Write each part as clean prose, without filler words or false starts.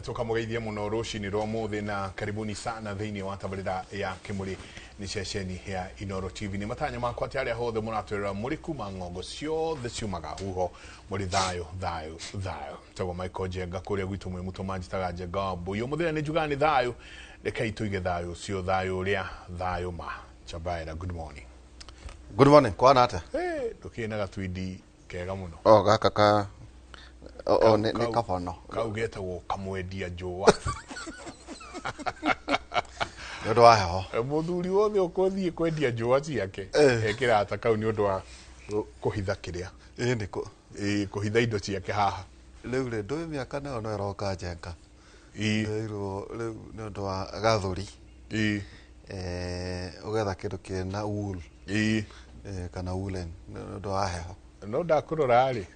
tukamugeithia muno rucini rwa muthi na karibuni sana thiini wa tabarira ya Kimuri ni ceceni ya Inoro TV. Ni matanya makwa tiaria hothe muratwirira muri kuma ngongo ciothe ciumaga huho muri thayo tago Michael Jenga kuria gwitu mwe mutumanji taga Jenga buyo muthira ni juga ni thayo rekai tuige thayo cio thayo ria thayo ma chabaira. Good morning. Good morning. Kwana ata? Tukina gatwidi kega muno. Gaka ne kafono. Kaugeta wo kamwendia njua. Nyodo aho. Muthuri wothe ukothie kwendia njua ciake. Ekira ata kau ni undu wa kuhitha kiria. Ndiko. Kuhitha indo ciake haha. Riu ndo miaka na no roka Jenga. Riu ni undu wa gathuri. Ugetha kindu kina wool. Kana woolen ndo aho. No ndakurora ri.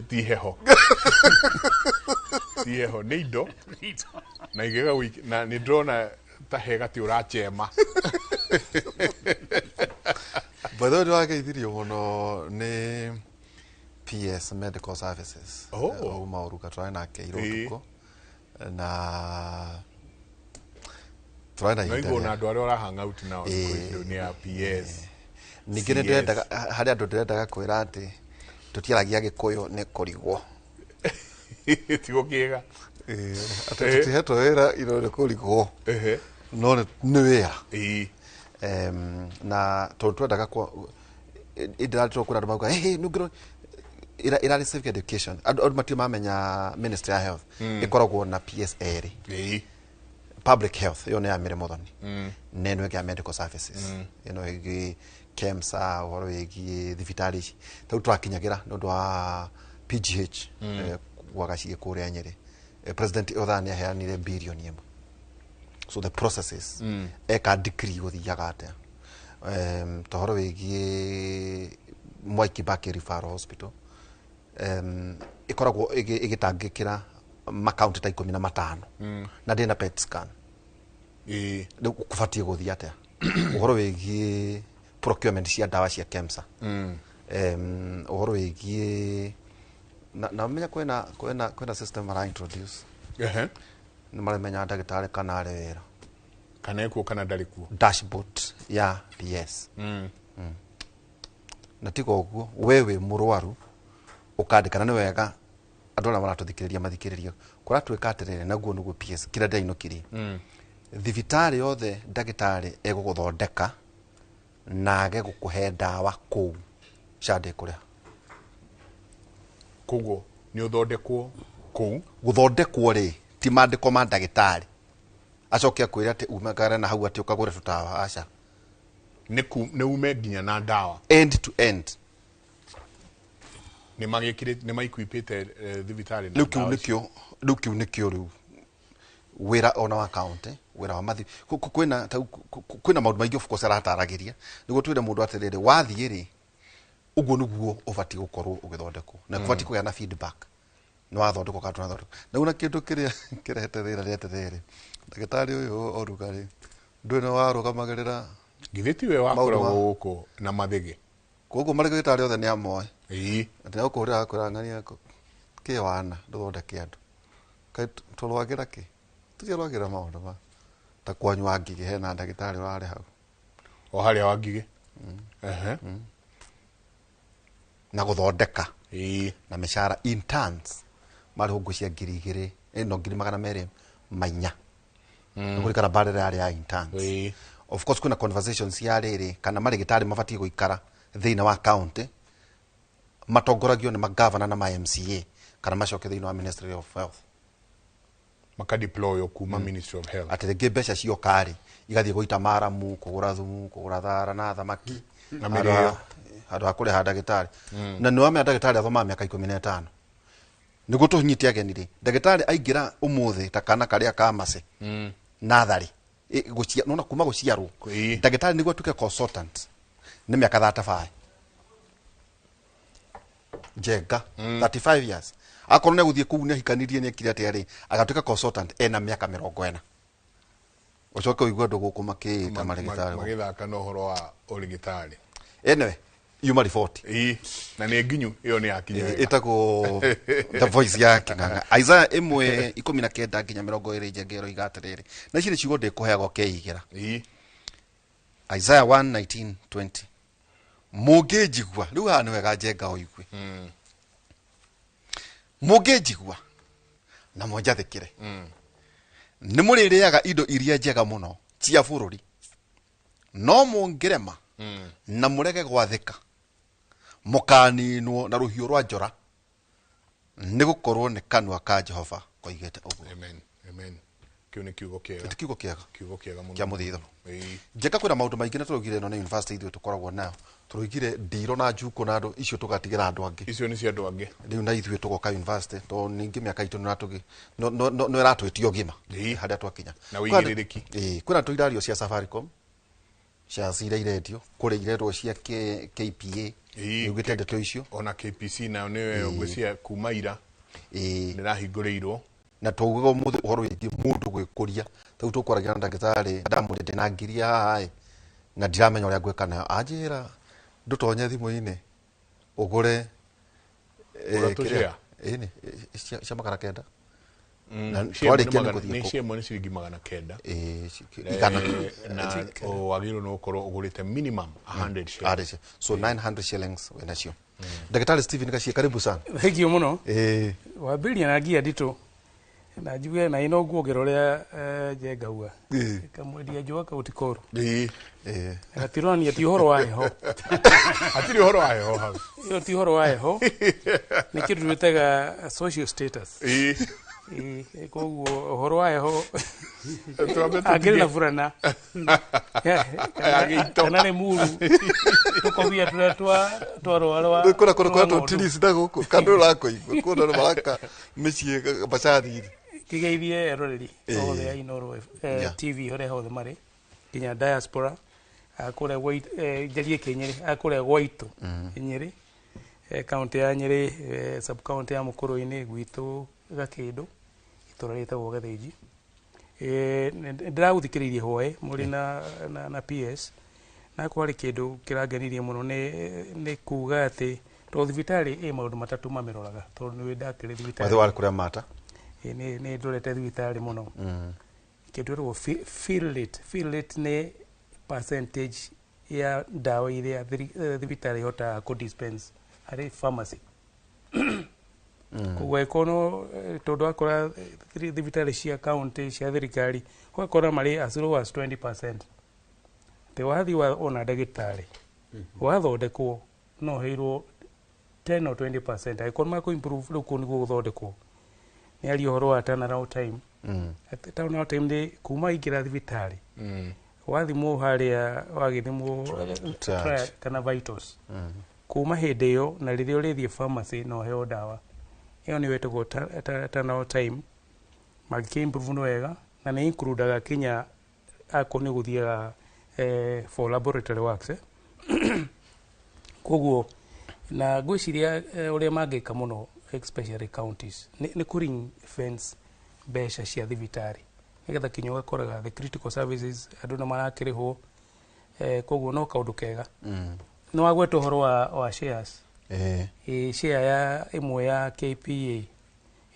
Ti heho. Ti heho ni indo. Na igega wiki na ni drona ta hega ti urachema. Bado ndo akaithirio muno ni PS Medical Services. Mauruka twana ke irotuko na twana ida. Na andu aria hang out nao ni ya PS. Ningine ndendaga haria andu ndendaga kwira ati tutiaragia gikuyu ni kurigwo. Tigo kiega. Atatiheto wera ino ni kurigwo. No ni wera. Na twendaga kwa idara tukura ndumauga nugiro ira civic education andu mati mamenya Ministry of Health ikoragwo na PSA public health yo ne amire mothoni neno ya medical services igi KEMSA waro igi thibitari tau twakinyagira nondu wa PGH wagacie kuria Nyeri president othani aheanire billion yemo. So the processes eka decree guthiaga atia tohoro wigi Mwai Kibaki Referral Hospital ikoragwo igitangikira macounty ta 15 na ndina PET scan kufatie guthia atia uhoro wigi procurement cia dawa cia KEMSA uhoro wigi na menya kwena system ara introduce ni maramenya ndagitari kana ari wira kana ekuo kana ndarikuo dashboard ya PS na tigo uguo wewe murwaru ukandikana ni wega andona maratuthikiriria mathikiriria kuratwika atirire naguo nuguo PS kira ndaino kiri thibitari yothe ndagitari eguguthondeka na age gukuhe dawa ku shade kuria kugo ni uthondekwo ku guthondekwo ri ti mandiko ma ndagitari acokia kwira ati umagara na hau ati ukagure tutawa aca ni ume nginya na dawa end to end ni magikire ni maikuipite thibitari na lukio nikio riu wira ona wa account wira wa mathi kwina maundu maingi of course arataragiria niguo twire mundu atirire wathie ri uguo niguo ubati gukorwo ugithondekwo na kubati kuya na feedback no athondekwo ka twathondekwo na una kindu kiria kirete thira rieterere ndagitari uyu orugari ndwena warugamagirira githiti we wakorwo guku na mathigi guku mari gitari othe ni amoe ati na ukurira kwira ngania ke wana nduthondeke andu kai tulwagira ki tutirwagira maundu ma ta kwanywa ngige hena ndagitari wari hau o haria wa ngige na guthondeka na mishara interns mari hungu cia 2,000 no 2,200 mainya nguri kana barere ya interns of course kuna conversations ya riri kana mari gitari mafati guikara thina wa county matongoragio ni magavana na ma MCA kana macoke thina wa Ministry of Health makadeploy kuma Ministry of Health ati the beca cio kari igathie guita maramu kugura thumu kugura thara na thamaki na mirio hado akure hada gitari na niwa me ndagitari athoma miaka 15 niguo tunyiti agenire ndagitari aingira umuthi ta kana karia kamase nathari gucia nona kuma guciarwo ndagitari niguo tuke consultant ni miaka 35 Jenga 35 years akorwo ne guthie kuu ne hikanirie ne kiri ati agatuka consultant ena miaka 40 ucoke uigwa ndugu kuma ki ta marigitari magithaka no horo wa urigitari anyway yuma report na nĩ nginyu ĩyo nĩ yakinya ĩtagwo the voice ya Kĩng'ang'a Isaiah 1:19 nginya 20 ngero igaterere na ici nĩ ciugo ndĩkũheagwo keigĩra Isaiah 1:19-20 mũngĩnjigua rĩu haha nĩ wega njenga ũigue mũngĩnjigua na mũnjathĩkĩre nĩ mũrĩrĩaga indo iria njega mũno cia bũrũri no mũngĩrema na mũrege gwathĩka mũkaninwo na rũhiũ rwa njora nĩ gũkorwo nĩ kanua ka Jehova koigĩte ũguo. Amen. Kiu nĩ kiugo kĩega. Ti kiugo kĩega. Kiugo kĩega mũno. Kĩa mũthithũ. Njeka kwĩna maũndũ maingĩ na tũrugire no nĩ university ithuĩ tũkoragwo nayo. Tũrugire ndiro na njuko na andũ icio tũgatigĩra andũ angĩ. Icio nĩ cia andũ angĩ. Rĩu na ithuĩ tũgoka university to ningĩ mĩaka itũ no ĩratwĩtio gima harĩa twakinya. Na wĩigĩrĩrĩki. Kwĩna tũirario cia Safaricom cia cira irendio kũrĩ irerwo cia KPA nĩugĩte ndeto icio ona KPC nayo nĩwe ũgwĩcia kuma ira nĩrahingũrĩirwo na tũugaga ũmũthĩ ũhoro wĩgiĩ mũndũ gwĩkũria rĩu tũkwaragia na ndagĩtarĩ ndamũrĩte na ngiri haha na ndiramenya ũrĩa ngwĩka nayo anjĩra ndũtonye thimũ-inĩ ũgũre ĩnĩ cia magana kenda nĩ ciemwe nĩ ciringi magana kenda na wagĩrĩirwo nĩ gũkorwo ũgũrĩte minimum 100 shillings so 900 shillings wĩnacio ndagĩtarĩ Steven Gacie karibu sana thengio mũno wambĩrĩria na ngia nditũ na njuge na ino nguongerera ũrĩa njengaua kamwendia njũa kaũtikoru gatironania ti ũhoro wa heho hatirĩ ũhoro wa heho hau ĩyo ti ũhoro wa heho nĩ kĩndũ twĩtaga social status koguo ũhoro wa heho angĩrĩ na burana kana nĩ muru tũkomia tũrĩa twarwarwa kũrĩa tũtiricida gũkũ kandũ ũrakũigua kũndũ andũ maraka mĩciĩ bacathiri kĩgeithie eroreri othe ya Inooro TV harĩa hothe marĩ nginya diaspora akũrĩa njarie Kĩnyĩrĩ akũrĩa Gwaitũ Nyĩrĩ kaunti ya Nyĩrĩ sub county ya Mũkũrũ-inĩ gwitũ Gakĩndũ itũra rĩtagwo Gathĩnji ndĩragũthikĩrĩirie hwaĩ mũrĩ na PS na kwarĩ kĩndũ kĩrangenirie mũno nĩ kuga atĩ to thibitarĩ maũndũ matatũ mamĩroraga tondũ nĩ ndakĩrĩ thibitarĩ wathiĩ warĩ kũrĩa mata nĩ ndorete thibitarĩ mũno kĩndũ gĩtagwo fill rate nĩ percentage ya ndawa iria thibitarĩ ihotaga kũ-dispense harĩ pharmacy koguo ĩkono tondũ akora thibitarĩ cia county cia thirikari ũgakora marĩ as low as 20%. Te wathiĩ ona ndagĩtarĩ wathondekwo no heirwo 10 or 20%. Angĩkorwo makũ-improve rĩu kũu nĩguo gũthondekwo nĩ aria ũhoro wa turnaround time. Turnaround time nĩ kuma ingĩra thibitarĩ wathimwo harĩa wagĩthimwo kana vitals kuma hĩndĩ ĩyo na rĩrĩa ũrĩthiĩ pharmacy no heo ndawa ĩyo nĩ wetagwo turnaround time magĩkĩ-improve nĩ wega na nĩ includaga kinya akorwo nĩ gũthiaga for laboratory works koguo na ngwĩciria ũrĩa mangĩka mũno especially counties nĩ kũ-ring fence mbeca cia thibitarĩ nĩgetha kinya ũgakoraga the critical services andũ nĩ marakĩrĩhwo koguo no kaũndũ kega nĩ wagweta ũhoro wa shares share ya ĩmwe ya KPA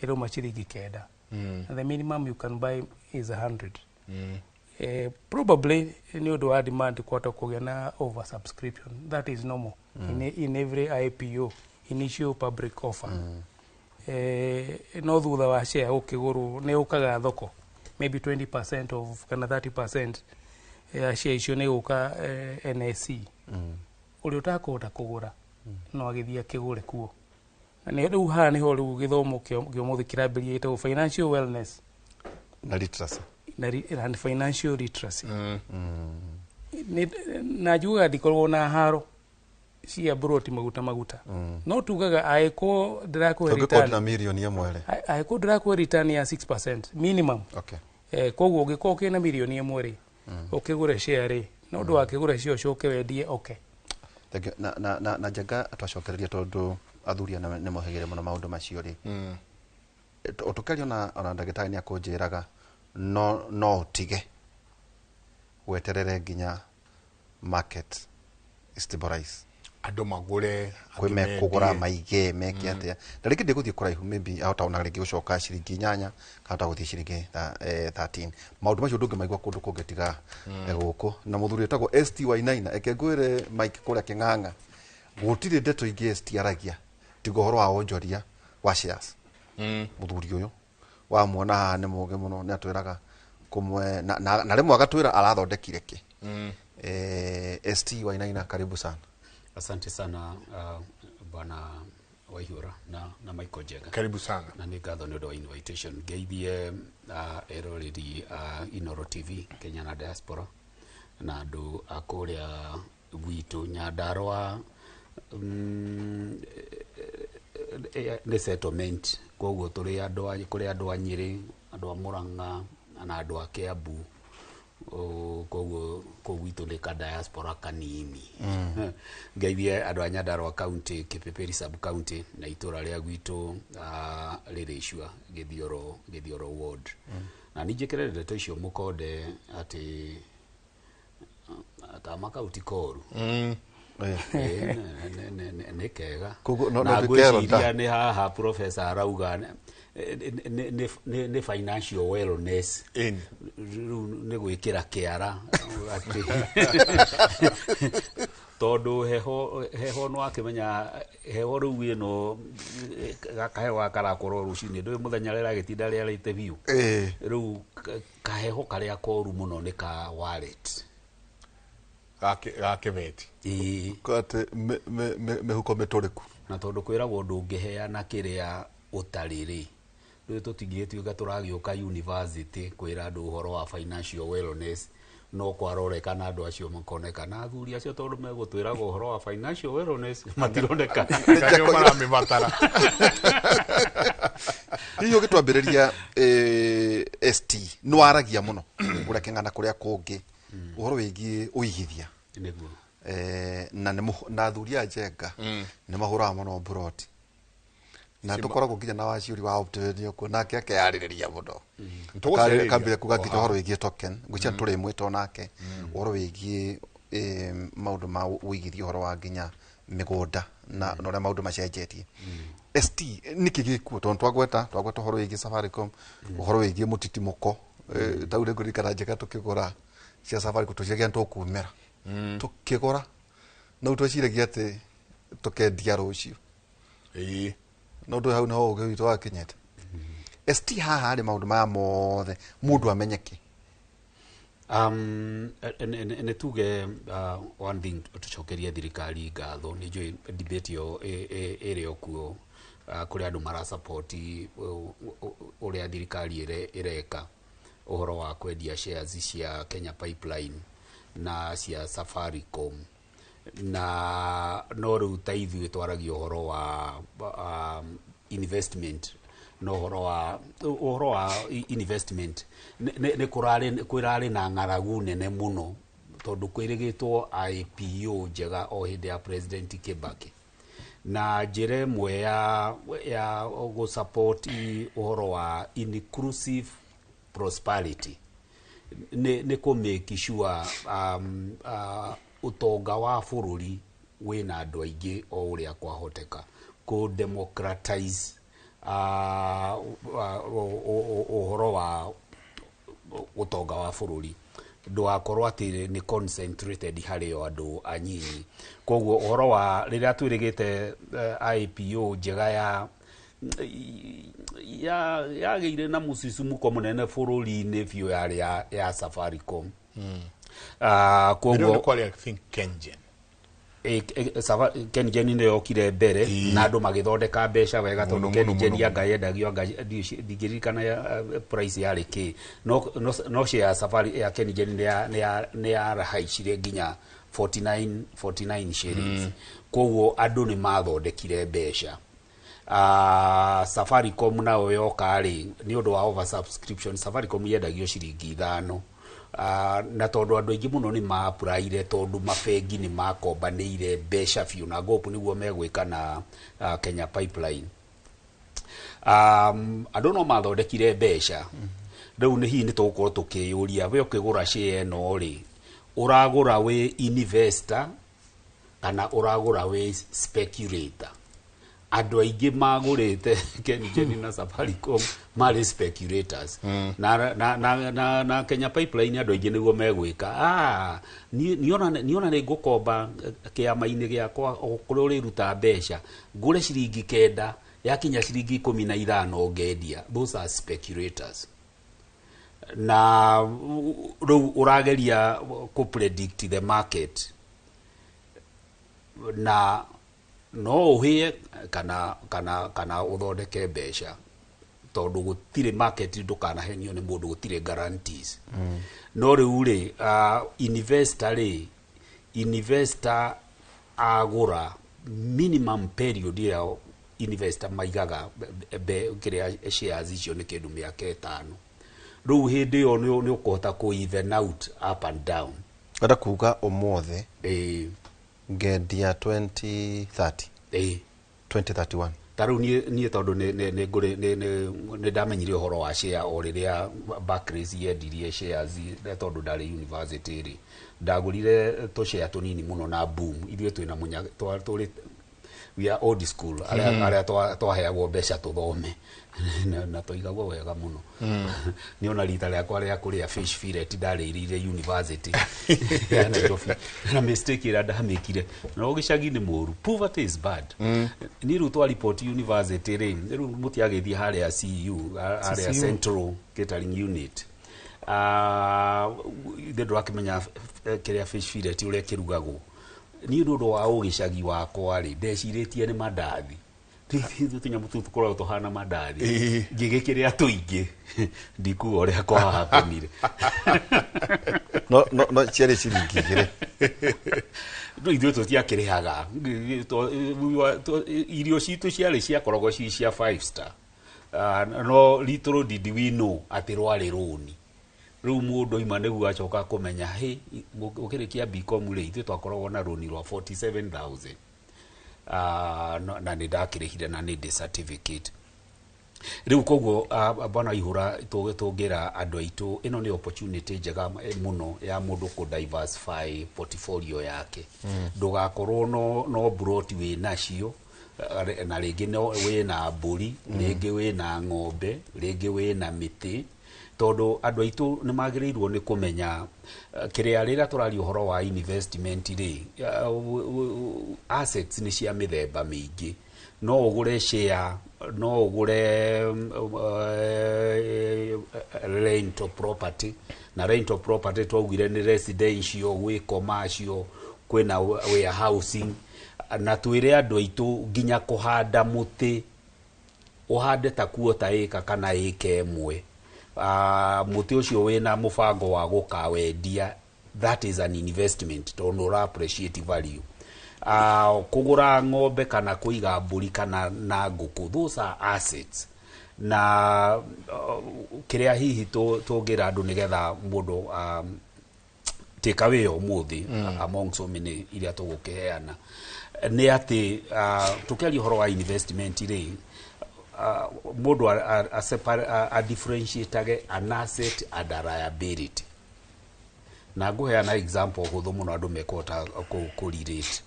ĩrauma ciringi 9 and the minimum you can buy is 100 probably nĩ ũndũ wa demand kwata kũgĩa na oversubscription that is normal in every IPO initial public offer no thutha wa share ũkĩgũrwo nĩ ũkaga thoko maybe 20% of kana 30% ya share icio nĩ gũka NSE ũrĩa ũtakũhota kũgũra no agĩthiĩ akĩgũre kuo na rĩu haha nĩho rĩu gĩthomo kĩa ũmũthĩ kĩrambĩrĩria gĩtagwo financial wellness na literacy and financial literacy na njugaga ndikoragwo na haro cia buroti maguta no tugaga angĩkorwo ndĩrakũhe return na mirioni ĩmwe angĩkorwo ndĩrakũhe return ya 6% minimum koguo ũngĩkorwo kĩna mirioni ĩmwe rĩ ũkĩgũre share rĩ no ũndũ wakĩgũre cio ũcoke wendie na njenga atwacokereria tondũ athuria nĩ mohĩgĩre mũno maũndũ macio rĩ ũtũkĩaria ona ndagĩtarĩ nĩ akũnjĩraga no ũtige weterere nginya market stabilize ando magure kwe me kugura maige meke atia ndariki ndiguthie kuraihu maybe ahota ona ringi gucoka ciringi 8 kahota guthie ciringi 13 maundu macio ndungi maigwa kundu kungetiga guku na muthuri etagwo STY9 ekengwire Mike kuria King'ang'a gutire ndeto ingi ST aragia tigo horo wa onjoria wa shares muthuri uyu wa muona ni muge muno ni atwiraga kumwe na rimwe agatwira arathondekire ki STY9 karibu sana. Asante sana bwana Waihura na Michael Jega. Karibu sana. Na nigatho nĩ ũndũ wa invitation. Geithie eroreri Inoro TV Kenya na diaspora na andũ a kũrĩa gwitũ Nyandarua nĩ settlement koguo tũrĩ andũ a Nyeri, andũ a Murang'a na andũ a Kiambu koguo gwitũ nĩ ka diaspora kanini. Geithie andũ a Nyandarua county, Kipipiri sub county na itũra rĩa gwitũ rĩrĩ Icua Githioro ward. Na nĩnjĩkĩrĩre ndeto icio mũkonde atĩ makauti koru nĩ kega na gwĩciria nĩ haha professor arauga nĩ financial wellness nĩ gwĩkĩra kĩara tondũ heho no akĩmenya heho rĩu ĩno kaheho karakorwo rũcinĩ ndũĩ mũthenya rĩrĩa gĩtinda rĩarĩte biũ rĩu kaheho karĩa koru mũno nĩ ka wallet gakĩbeti kwate mehuko metũrĩku na tondũ kwĩragwo ndũngĩheana kĩrĩa ũtarĩ rĩu tũtingĩtuĩka tũragĩũka university kwĩra andũ ũhoro wa financial wellness no kwaroreka andũ acio makoneka na athuri acio tondũ megũtwĩraga ũhoro wa financial wellness matironeka kanyo maramĩbatara hiyo gĩtwambĩrĩria ST no aragia mũno kũrĩa Kĩng'ana kũrĩa kũngĩ ũhoro wĩgiĩ ũigithia nĩguo na athuri a Njenga nĩ mahũraga mũno broti na tukoragwo nginya na waciuri wa optivenio ko nake akeyarĩrĩria mũno kambire kuga nginya ũhoro wĩgiĩ token ngũcia tũrĩ mwĩto nake ũhoro wĩgiĩ maũndũ ma ũigithia ũhoro wa nginya mĩgũnda na ũrĩa maũndũ macenjetie ST nĩkĩ gĩkuo tondũ twagweta ũhoro wĩgiĩ Safaricom ũhoro wĩgiĩ mũtitimũko taure ngũririkana Njega tũkĩgũra cia Safaricom tũciagia tũkumĩra tũkĩgũra no tweciragia atĩ tũkendia rũciũ no ndũ hau no ũgĩ witũ wa Kenyete ST haha harĩ maũndũ maya mothe mũndũ amenyeke nĩ tuge one thing tũcokerie thirikari ngatho nĩ njũĩ debate ĩyo ĩrĩ okuo kũrĩ andũ marasapoti ũrĩa thirikari ĩreka ũhoro wa kwendia shares cia Kenya Pipeline na cia Safaricom na no rĩu ta ithuĩ twaragia ũhoro wa investment no ũhoro wa investment nĩ kwĩrarĩ na ng'aragu nene mũno tondũ kwĩrĩgĩtwo IPO njega o hĩndĩ ya President Kibaki na njĩra ĩmwe ya gũsupport ũhoro wa inclusive prosperity nĩ kũ-make sure utonga wa bũrũri wĩna andũ aingĩ o ũrĩa kwahoteka kũ-democratize ũhoro wa utonga wa bũrũri ndũgakorwo atĩ nĩ concentrated harĩ o andũ anyinyi koguo ũhoro wa rĩrĩa twĩrĩgĩte IPO njega yagĩire na mũsisumuko mũnene bũrũri-inĩ biũ yarĩ ya Safaricom koguo kwari I think Kengen Kengen nĩ yokire mbere na andũ magĩthondeka mbeca wega tondũ Kengen yendagio ndingĩririkana price yarĩ kĩ no share ya Safari ya Kengen nĩ yarahaicire nginya 49 shillings koguo andũ nĩ mathondekire mbeca Safaricom nao yoka rĩ nĩ ũndũ wa oversubscription Safaricom yendagio ciringi 5 na tondũ andũ aingĩ mũno nĩ ma-applyire tondũ mabengi nĩ makombanĩire mbeca biũ na ngopu nĩguo megwĩka na Kenya Pipeline andũ no mathondekire mbeca rĩu nĩ hihi nĩ tũgũkorwo tũkĩyũria we ũkĩgũra share ĩno rĩ ũragũra wĩ investor kana uragura we speculator andu aingi magurite Kengen na Safaricom mari speculators na Kenya Pipeline andu aingi niguo megwika niona ni ngukomba kiama-ini giakwa okuri uriruta mbeca ngure ciringi 9 yakinya ciringi 15 ngendia. Those are speculators. Na urageria ku predict the market na no uhie kana uthondeke mbeca tondu gutire market ndukanahenio ni mundu gutire guarantees. No riu ri investor agura minimum period ya investor maigaga kiria shares icio ni kindu miaka 5. Riu hindi yo ni ukota ku even out up and down. Kada kuga omothe ngendia 2030 2031 taru ni tondu ni ndamenyire uhoro wa share o riria Barclays yendirie shares tondu ndari university ri ndagurire to share tunini muno na boom ithio twina munya tuli we are old school aria twaheagwo mbeca tuthome na toigagwo wega muno. Niona rita riakwa ria kuria fish fillet ndarĩrĩire university na mistake ira ndamikire na ugicagi ni muru. Poverty is bad. Ni ru twa report university ru mutiagithie haria CU haria Central Catering Unit ndio akimenya kiria fish fillet uria kirugagwo ni ndu wa ugicagi wakwa ri ndeciritie ni mandathi tinya mututu kora utohana mandathi ngigikiria tuingi ndiku oria kwa hapenire no chere ciringigire ndo ithio tutiakirihaga irio citu ciari ciakoragwo cia 5 star no little did we know ati rwari runi riu mundu ima niguo acoka kumenya ukirikia BCom ri ithio twakoragwo na runi rwa 47,000 na ndakirihire na ni certificate. Riu koguo bwana ihura tugira andu aitu ino ni opportunity njega muno ya mundu ku diversify portfolio yake. Ndugakorwo no brot we nacio na ringi no we na mburi ringi we na ng'ombe ringi we na miti tondu andu aitu ni magirirwo ni kumenya kiria rira turari uhoro wa investment ri assets ni cia mithemba mingi. No ugure share, no ugure rental property na rental property twagire ni residential we commercial kwina warehousing na twire andu aitu nginya kuhanda muti uhande ta kuota eka kana eka emwe muti ucio wina mubango wa gukawendia. That is an investment to no appreciate value. Kugura ng'ombe kana kuiga mburi kana na nguku, those are assets. Na kiria hihi tugira andu nigetha mundu take away umuthi among so many iria tugukiheana ni ati tukeli horo wa investment ri mundu a differentiate an asset and a liability. Na nguheana example huthu muno andu mekota ku relate.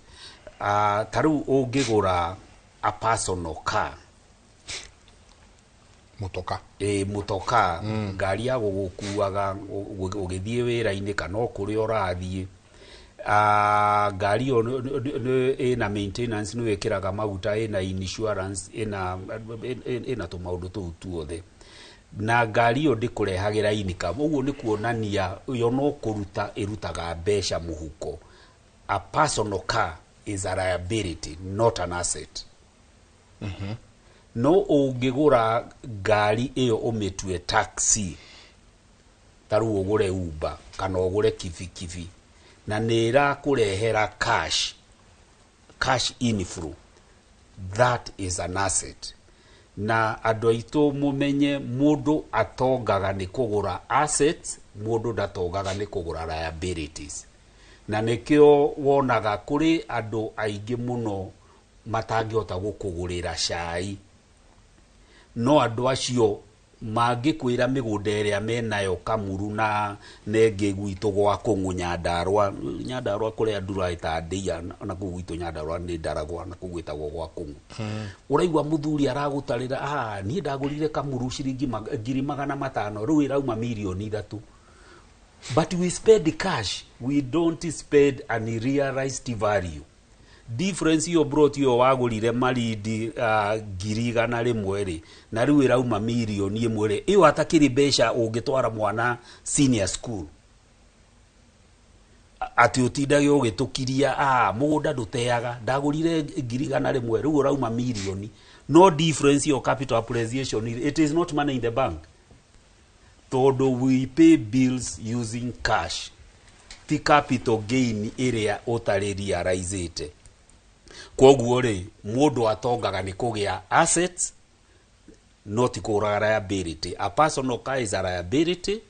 Taru ungigura a personal car mutoka ngari ya gukuaga ugithie wira-ini kana okuri orathie ngari yo ina maintenance no wekiraga maguta ina insurance ina to maundu tu tuothe na ngari yo ndikurehagira income. Uguo ni kuonania yo no kuruta irutaga mbeca muhuko. A personal car is a liability, not an asset. No ungigura ngari iyo umitue taxi taru ugure Uber kana ugure kifi na nira kurehera cash inflow, that is an asset. Na andu aitu mumenye mundu atongaga ni kugura assets, mundu ndatongaga ni kugura liabilities. Na nikio wonaga kuri andu aingi muno matangihota gukugurira cai, no andu acio mangikwira migunda iria menayo Kamuru na nenge gwitũ gwa Kũng'ũ Nyandarua kuria ndura itandeia na gwitũ Nyandarua ni Ndaragwa na kugwitagwo gwa Kũng'ũ uraigwa muthuri aragutarira nie ndagurire Kamuru ciringi 500,000 riu irauma milioni 3. But we spend cash, we don't spend an realized value. Difference yo brought yo wagurire maridi 100,000 ri na riu irauma milioni 1 ri iyo atakiri besha ungitwara mwana senior school ati utindage ugitukiria mugunda nduteaga ndagurire 100,000 riu urauma milioni. No difference yo capital appreciation, it is not money in the bank. Todo we pay bills using cash. The capital gain area utari realized. Koguo ri mundu atongaga ni kugia assets, not kuraga liability. A personal car is a liability,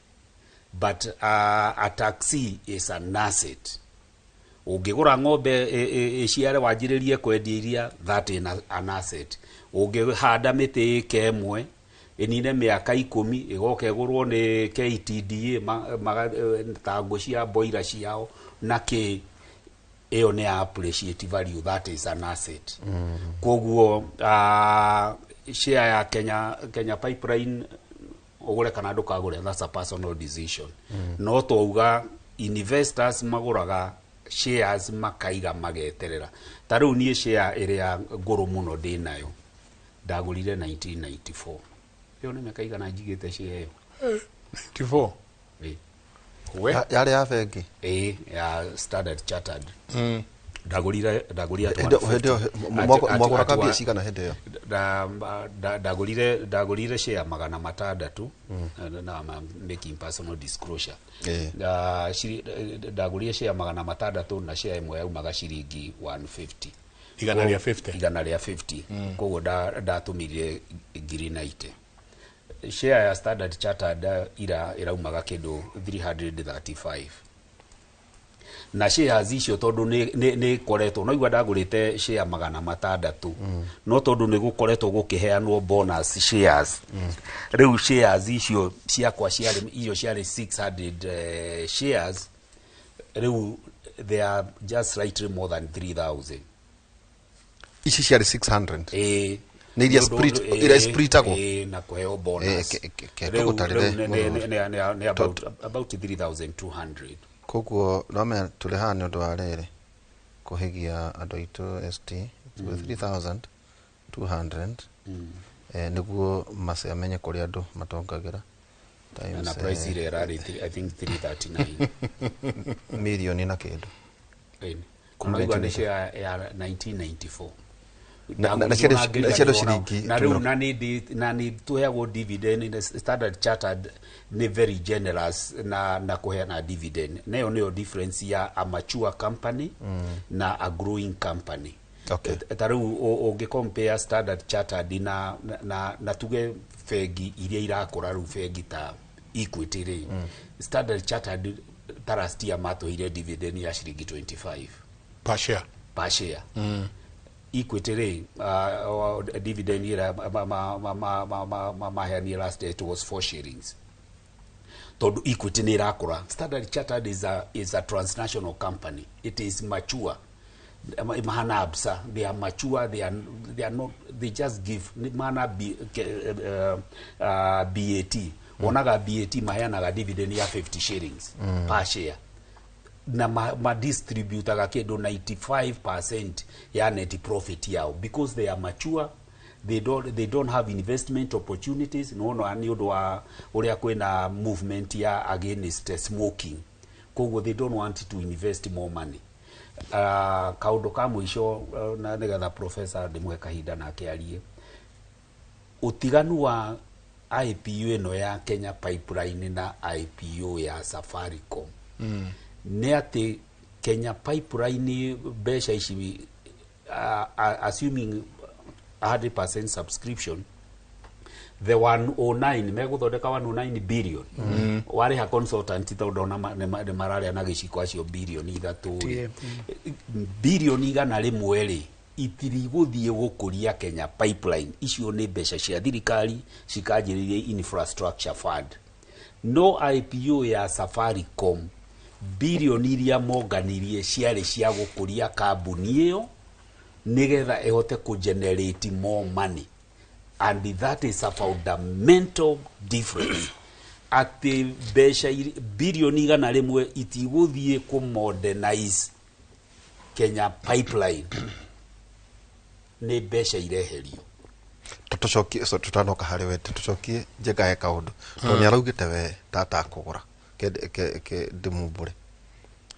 but a taxi is an asset. Ungigura ng'ombe iciare wanjiririe kwendia iria, that is an asset. Ungihanda miti kemwe inine miaka 10 igoka igurwo ni KTDA tango cia boiler ciao na ke iyo ne appreciate value, that is an asset. Koguo share ya Kenya Pipeline ogure kana ndukagure, that's a personal decision. No touga investors maguraga shares makaiga mageterera. Taru nie share iria nguru muno ndinayo ndagurire 1994. Yo ne makaiga na jigete share 94 we yale ya bengi ya Standard Chartered ndagurire mwagura kabia cigana hende yo ndagurire share 600 na making personal disclosure ndagurire share 600 na share imwe yaumaga ciringi 150 igana ria 50 koguo ndatumire 90. Share ya Standard Chartered iraumaga kindu 335 na shares icio tondu ni koretwo no igwa ndagurite share 600 no tondu ni gukoretwo gukiheanwo bonus shares riu shares icio ciakwa ciari 600 shares riu they are just slightly more than 3,000. Ici ciari 600 ni iria spirit ago na kuheo bonus ne about 3,200. Koguo no tuli hani undu wa rere kuhigia andu aitu ST 3,200 niguo mase amenye kuri andu matongagira times na price ile rari I think 339 milioni na kindu kumaiwa ni share ya 1994 na shiringi na ni tuheagwo dividend in the Standard Chartered ni very generous na kuheana dividend. Nayo niyo difference ya a mature company na a growing company. Okay. Taru ungicompare Standard Chartered na tuge fegi iria irakora ru fegi ta Equity ri Standard Chartered tarastia mato ile dividend ya shiringi 25 per share. Equity ri dividend ira mahani last day it was 4 shillings. Todo Equity ni rakura. Standard Chartered is a transnational company. It is mature. Mahana absa, they are mature. They are not. They just give mahana BAT. Onaga BAT mahana ga dividend ya 50 shillings per share. Na ma distribute aga kedo 95% ya net profit yao because they are mature. They don't have investment opportunities. No ani odo wa uria kwena movement ya against smoking. Kogo they don't want to invest more money. Kaundo ka mwisho na nega professor ndimwe kahinda na akiarie utiganu wa IPO eno ya Kenya Pipeline na IPO ya Safaricom ne ati Kenya Pipeline besha ishi assuming 100% subscription the 109 meguthodeka 109 billion wari ha consultant tondona ne marare na giciko acio billion 3 billion igana rimwe ri itiriguthie gukuria Kenya pipeline icio ni mbeca cia thirikari cikanjiririe infrastructure fund no IPO ya Safaricom bilioni iria monganirie ciarĩ cia gukuria kambuni iyo nigetha ehote ku generate more money and that is a fundamental difference ati mbeca bilioni igana rimwe itiguthie ku modernize Kenya pipeline ni mbeca ireherio tucokie tutanoka hari we tucokie njega he kaundu to ni araugite we tata kugura ke ndimumbure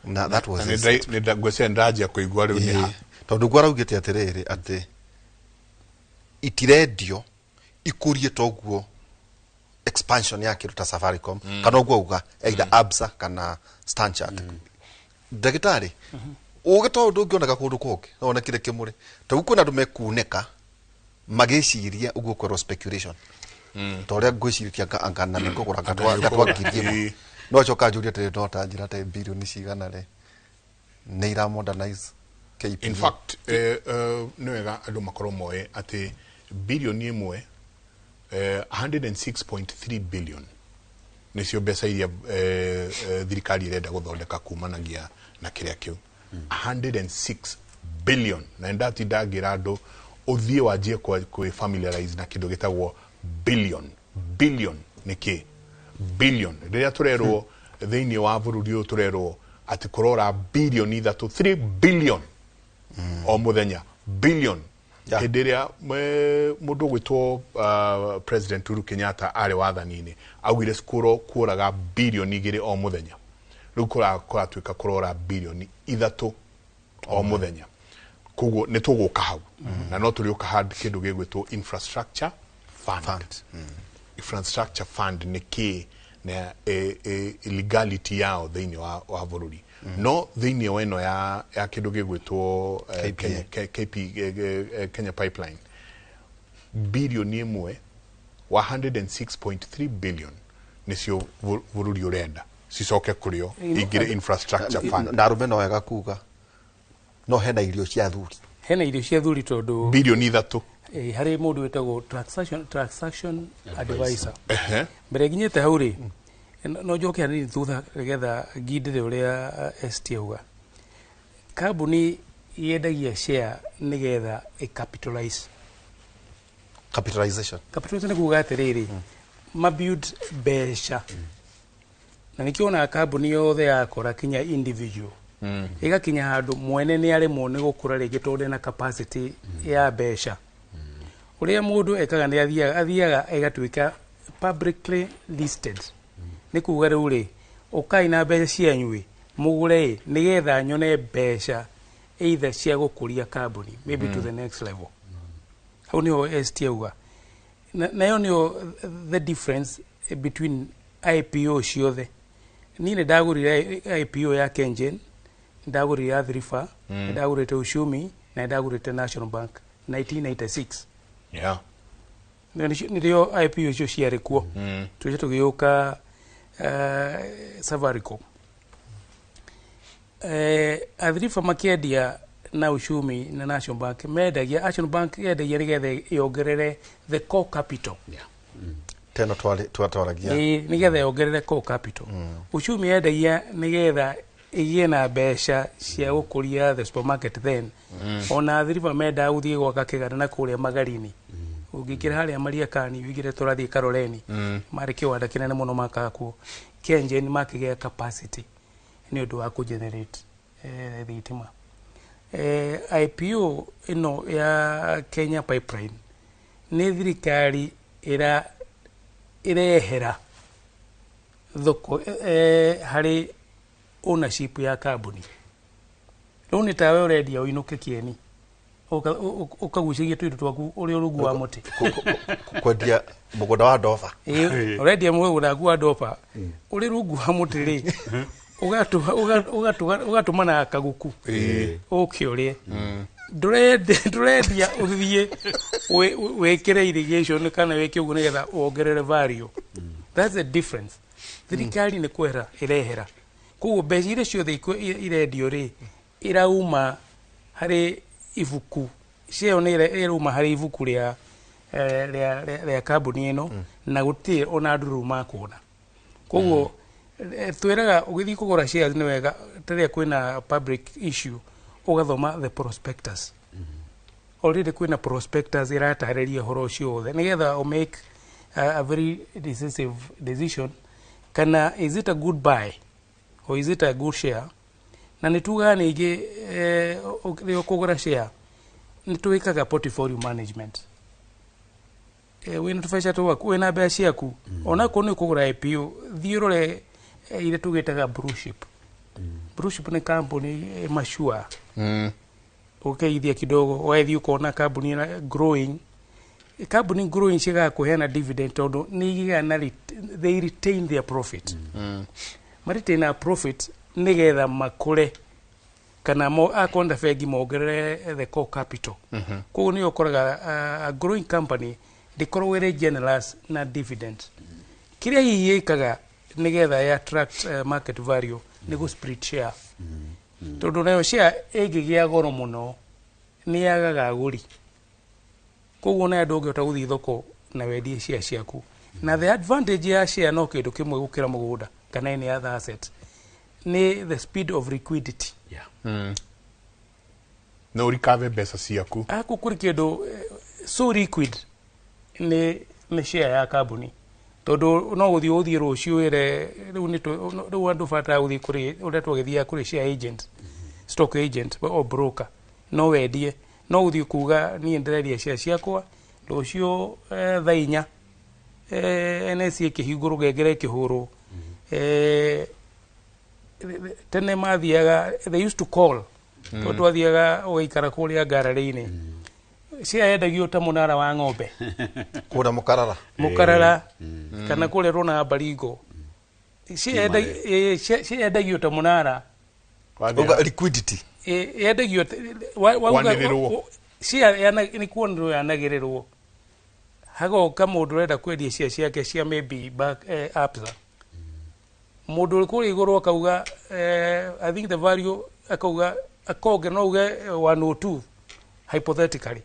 na that was ni ndagwese ndaje kuigwa riu ni ha tondu gwaraugite atiriri ati itirendio ikurie toguo expansion yake ruta Safaricom kana ogwo uga either Absa kana Stanchart ndagitari ugeto ndungioneka kundu kuke ona kire kimuri to kuna ndu mekuneka magiciria uguo kwa speculation to ria ngwiciria angana ne kugura gatwa ngirie no choka juria te no ta njira te bilioni cigana re ne ira modernize KP. In fact no wega andu makoro moe ati bilioni imwe 106.3 billion nicio mbeca iria thirikari irenda guthondeka kumanagia na kiria kiu 106 billion na ndati ndagira andu uthie wajie kwa familiarize na kindu gitagwo billion niki billion riria turerwo thiini wa bururi uyu turerwo ati kurora billion ithatu 3 billion o muthenya billion hidiria mundu gwitwo President Uhuru Kenyatta ari wathanini augire skuro kuraga billion igiri o muthenya riu kuratuika kurora billion ithatu o muthenya kugo ne tuguka hau na no turi ukahad kindu gigwitwo infrastructure fund infrastructure fund ni ki na illegality yao thiini wa bururi no thiini weno ya kindu gigwitwo Kenya pipeline bilioni imwe wa 106.3 billion nicio bururi urenda cicoke kurio igire infrastructure fund ndarume no wega kuga no hena irio cia thuri tondu bilioni ithatu hari mundu wetagwo transaction advisor mbere ginyete hau ri no njoke hanini thutha rigetha ngindire uria ST uga kambuni yendagia share nigetha capitalization ni kuga atiriri mabuild mbeca na nikiona kambuni yothe yakora kinya individual igakinya handu mwene ni arimo ni gukura ringi tondu na capacity ya mbeca uria mundu ekaga ni athiaga egatuika publicly listed ni kuga riu ri ukai na mbeca cianyui mugure nigetha nyone mbeca either cia gukuria kambuni maybe to the next level hau ni ST uga nayo ni the difference between IPO ciothe ni ndagurire IPO ya Kengen ndagurire Athrifa ndagurite Ushumi na ndagurite National Bank 1996 ndio IPO icio ciarĩ kuo tuje tugiuka Safaricom Athrifa makiendia na Ushumi na National Bank mendagia National Bank yendagia nigetha yongerere the core capital teno twatwaragia nigetha yongerere core capital Ushumi yendagia nigetha igie na mbeca cia gukuria the supermarket then ona Athrifa menda uthie gwaka kigana na kuria magarini ugikira haria maria kani wigire turathie Karoleni mari kiwanda kinene muno makakuo Kengen makigea capacity ni undu wa ku generate thitima IPO ino ya Kenya pipeline ni thirikari irehera thoko hari ownership ya kambuni riu ni tawe urendia uinuke kieni ukagucigia twitu twaku uri rungu wa muti kwendia mugunda wa ndoba urendia mugunda wa ndoba uri rungu wa muti ri ugatumana kaguku ukiurie ndurendia uthie wekire irrigation kana weke uguo nigetha wongerere value that's the difference thirikari ni kwera irehera kuo mbeca iria ciothe irendio ri irauma hari ibuku share ni iruma hari ibuku ria kambuni ino na gutie ona nduru makuona koguo twiraga ugithi kugura shares ni wega tari kwina public issue ugathoma the prospectus already kwina prospectus iratareria horo cio othe nigetha o make a very decisive decision kana is it a good buy or is it a good share na nituga ningi rio kugura share nituikaga portfolio management wina tufaica tuwa kwina bea ciaku ona ko ni kugura IPO thiurore ile tugitaga blue chip blue chip ni company mashua ukeithia kidogo wathi ukona company growing shiga kuheana dividend tondu nigiga na they retain their profit retain a profit nigetha makure kana mo akonda fegi mogere the core capital koguo ni ukoraga a growing company dikorwo ire generous na dividend kiria yikaga nigetha ya attract market value ni go split share tondu nayo share egigia goro muno ni yagaga aguri koguo na andu ngihota guthii thoko na wendie share ciaku na the advantage ya share no kindu kimwe gukira mugunda kana any other asset ni the speed of liquidity no recover besa ciaku kuri kindu so liquid ni share ya company tondu no uthii rucio ire riu andu bata uthii kuri uretwo githia kuri share agent stock agent or broker no wendie no uthii kuga ni endereria share ciakwa rucio thainya NSE kihinguru gegere kihuru tene mathiaga they used to call tondu athiaga ugaikara kuria ngarari-ini share endagio ta munara wa ng'ombe kuna mukarara kana kule rona baringo share endagio ta munara liquidity endagio share ni kuonero yanagirirwo hagoka mundu renda kwendia share ciake cia maybe back apsa mundu uri kuri iguru akauga I think the value akauga akoge no uge 102 hypothetically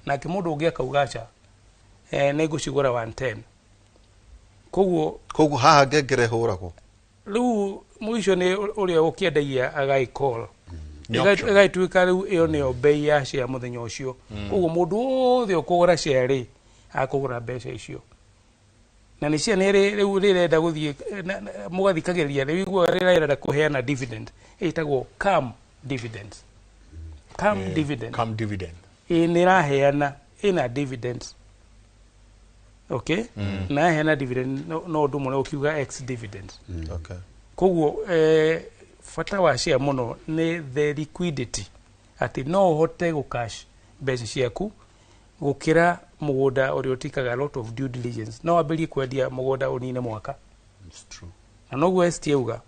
na kimundu ungi akauga acha ni gucigura 110 koguo haha ngengere huragwo riu mwisho ni uria ukiendagia agai call igaituika riu iyo niyo bei ya share muthenya ucio koguo mundu othe ukugura share akugura mbeca icio na ni cia riu rirenda guthie mugathikagiria riu igua rirenda kuheana dividend itagwo calm dividend ni raheana ina dividend okay na heana dividend no ndu muno ukiuga x dividend okay koguo fata wa share muno ni the liquidity ati no hote go cash mbeca ciaku gukira mugunda uri utikaga a lot of due diligence no abeli kwendia mugunda unine mwaka. It's true. And no stiuga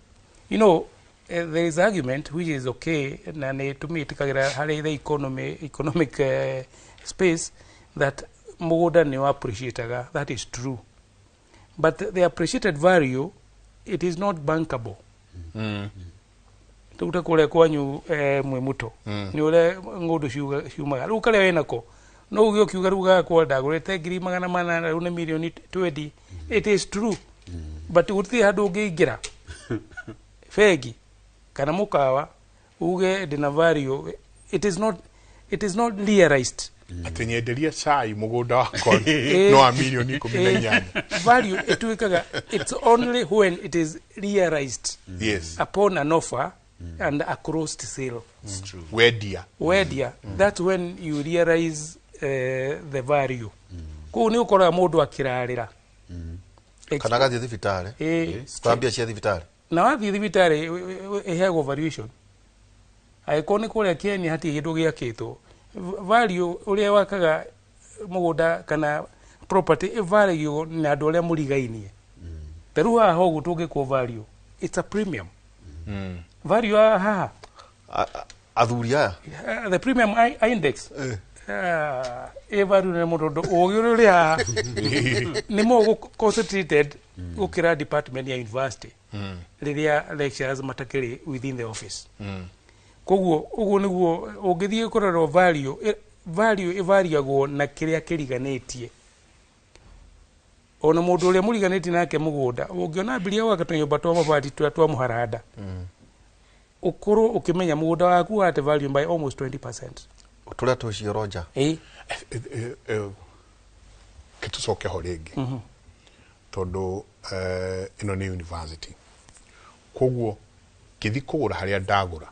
you know there is argument which is okay na ne to me tikagira hali the economic space that mugunda ni appreciateaga, that is true, but the appreciated value it is not bankable. Tuta kule kwanyu mwemuto ni ule ngudu ciumaga riu kale wenako no ugio kiuga ruga kwa ndagurete ngiri 800 riu ni milioni 20. It is true, but uti handu ungiingira fegi kana mukawa uge dina value it is not realized. Atenyenderia chai mugunda wako no a milioni 18 value etuikaga it's only when it is realized upon an offer and a closed sale. It's true. Where dear that's when you realize the value. Ko ni ukora mundu akirarira kana gathi thibitari twambia cia thibitari na wathi thibitari ehego valuation aikoni kule Kenya hati hindu giakitwo value uria wakaga mugunda kana property value na andu aria murigainie teruha hogu tungikwo value it's a premium value ha athuri aya the premium index value ne mudodo ogiruria ni mo concentrated ukira department ya university riria lecturers matakiri within the office koguo uguo niguo ungithie kurora value value ivariagwo na kiria kiriganetie ona mundu uria muriganetie nake mugunda ungiona mbiria gwaka tunyumba twa mabati twa muharanda ukuru ukimenya mugunda waku ate value by almost 20%. Turia tucio Roger kitucoke ho ringi tondu ino ni university koguo kithi kugura haria ndagura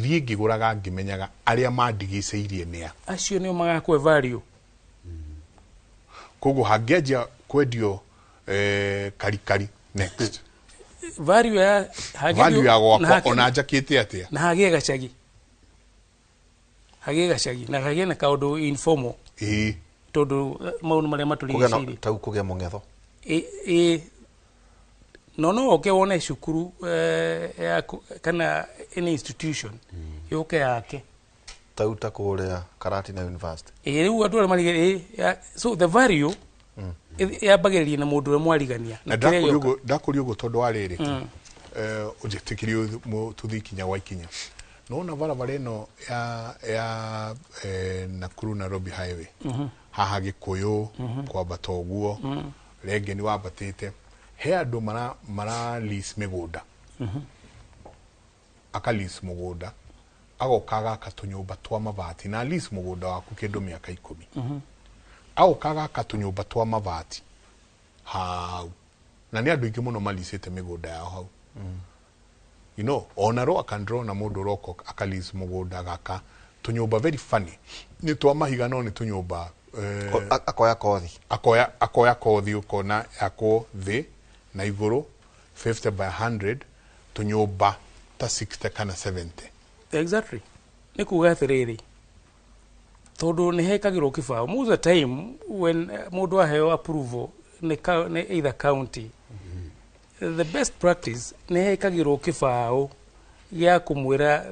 thie ngiguraga ngimenyaga aria mandigiceirie nia acio nio magakwe value koguo hangianjia kwendio karikari next value ya gwakwa ona njakite atia na hagie gacagi na hagie na kaundu informal tondu maundu maria maturigiceirie tau kugia mungetho no oke wone cukuru kana any institution yoke yake tau ta kuria Karatina University riu andu marige so the value yambagiririe na mundu uria mwarigania na ndakuri ugo tondu wa riri ujitikirio tuthikinya wa ikinya nona barabara ino ya Nakuru Nairobi highway haha Gikuyu kwambata uguo renge ni wambatite he andu mara lease migunda aka lease mugunda agokaga akatunyumba twa mabati na lease mugunda waku kindu miaka 10 agokaga akatunyumba twa mabati hau na ni andu ingi muno malisite migunda yao hau you know onaro akandro na mundu roko aka lease mugunda gaka tunyumba very funny ni twa mahiga no ni tunyumba akoya kothi ukona yako thi na iguru 50 by 100 tunyumba ta 60 kana 70 exactly ni kuga atiriri tondu ni hekagirwo kibao most of the time when mundu aheo approval ni either county the best practice ni hekagirwo kibao ya kumwira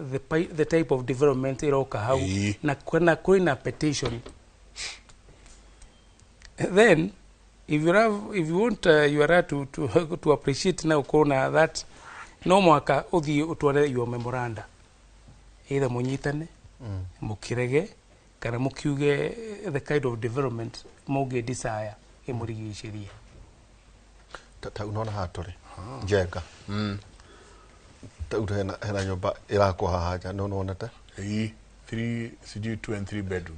the type of development iroka hau na kwina petition then if you want you are to appreciate now corner that no mwaka uthi utware your memoranda either munyitane mukirege kana mukiuge the kind of development muge desire imurigishiria ta unaona hatore jenga ta hena nyumba irako hahaja no unaona ta 2 and 3 bedroom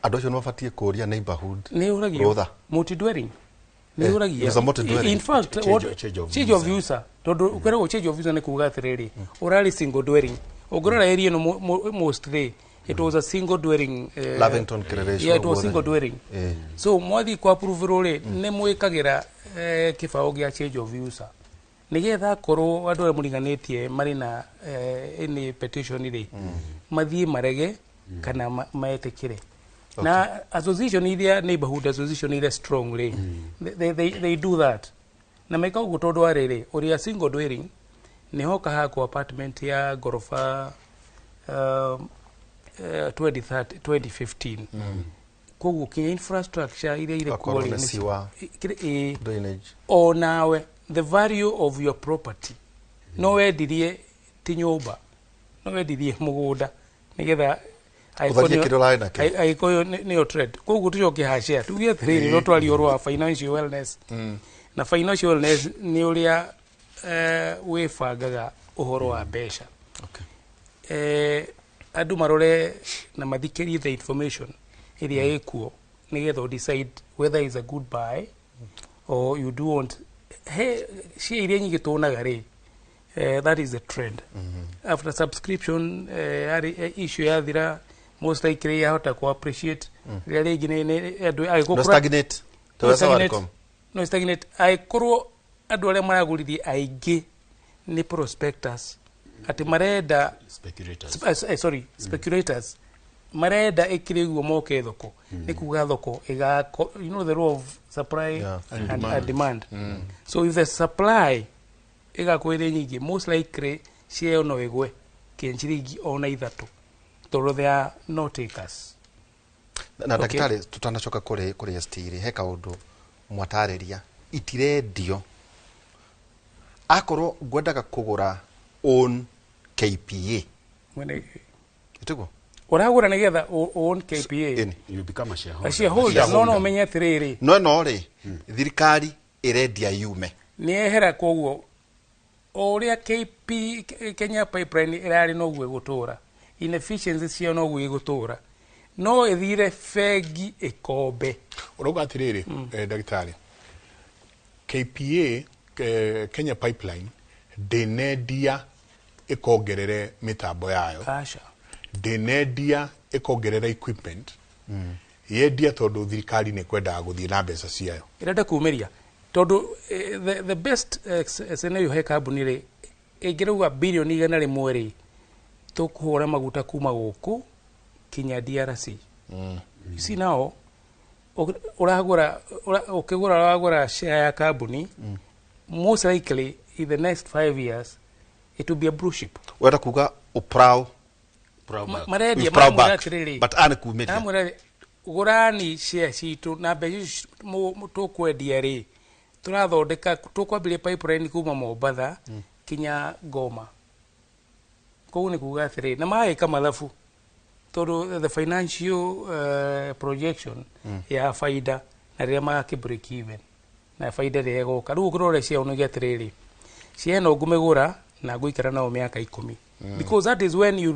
adocio no fatie kuria neighborhood ni uragio multi dwelling ni uragio in fact change of user tondu ukoragwo change of user ni kuga atiriri urari single dwelling ugorora area no mostly it was a single dwelling Lavington Creation yeah it was single dwelling so mwathi kwa approve role ni mwikagira kibao gia change of user nigetha korwo andu aria muriganetie mari na any petition ri mathie marege kana maetekire na association iria neighborhood association iria strongly they do that na meka ugo tondu ariri uria single dwelling ni hoka hako apartment ya gorofa 2015 koguo kinya infrastructure iria ire kuori ni drainage o nawe the value of your property no wendirie ti nyumba no wendirie mugunda nigetha aikoyo niyo trade koguo tucoke hashare tugie atiriri no twari orwa financial wellness na financial wellness ni uria wibangaga uhoro wa mbeca andu marore na mathikirie the information iria ikuo nigetha decide whether is a good buy or you do want she iria nyingi tuonaga ri that is the trend after subscription issue ya thira most likely hota ku appreciate really gine no stagnate no stagnate aikorwo andu aria maragurithie aingi ni prospectors ati marenda speculators marenda ikiriguo moke thoko ni kuga thoko igako you know the law of supply and demand so if the supply igakwire nyingi most likely share no igwe kenchiringi ona ithatu toro they are no takers na daktari tutanachoka kuri stiri he kaundu mwatariria itirendio akorwo ngwendaga kugura own KPA Itego. Uragura nigetha own KPA. You become a shareholder. A shareholder no menye atiriri. No ri. Thirikari irendia yume. Ni ehera koguo. Oria Kenya Pipeline irari no gwe gutura. Inefficiency cio no gwe gutura. No ethire fegi ikombe. Uroga atiriri ndagitari. KPA Kenya Pipeline denendia ikongerere mitambo yayo. Kasha. Denendia ikongerere equipment. Yendia tondu thirikari ni kwenda guthie na mbeca ciayo. Irenda kuumiria. Tondu the best scenario he kambuni ri ingirauga billion igana rimwe ri tukuhura maguta kuma guku kinya DRC. You see now uragura share ya kambuni most likely in the next 5 years it will be a blue chip. Weta kuga uprao Maredia but ane kuumiria. Amure gurani share citu na mbeca tukwendia ri turathondeka tukwambiria pipeline kuma Mombatha kinya Goma. Koguo ni kuga atiriri na maika mathabu tondu the financial projection ya faida na ria magaki break even na faida ria goka riu kurore cia unugia atiriri cia no ngumegura na guikara nao miaka 10 because that is when you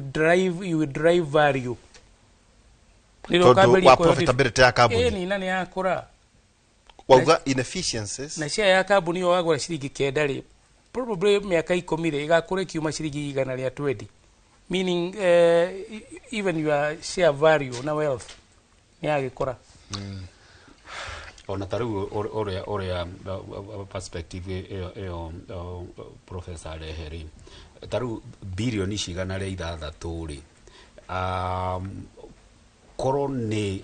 drive value. Tondu wa profitability ya kambuni ni nani yakura wauga inefficiencies na share ya kambuni yo wagura ciringi 9 ri probably miaka 10 ri igakure kiuma ciringi 120, meaning even your share value na wealth ni agikora. Ona taru oria perspective professor Leheri taru billion cigana ria 6 ri korone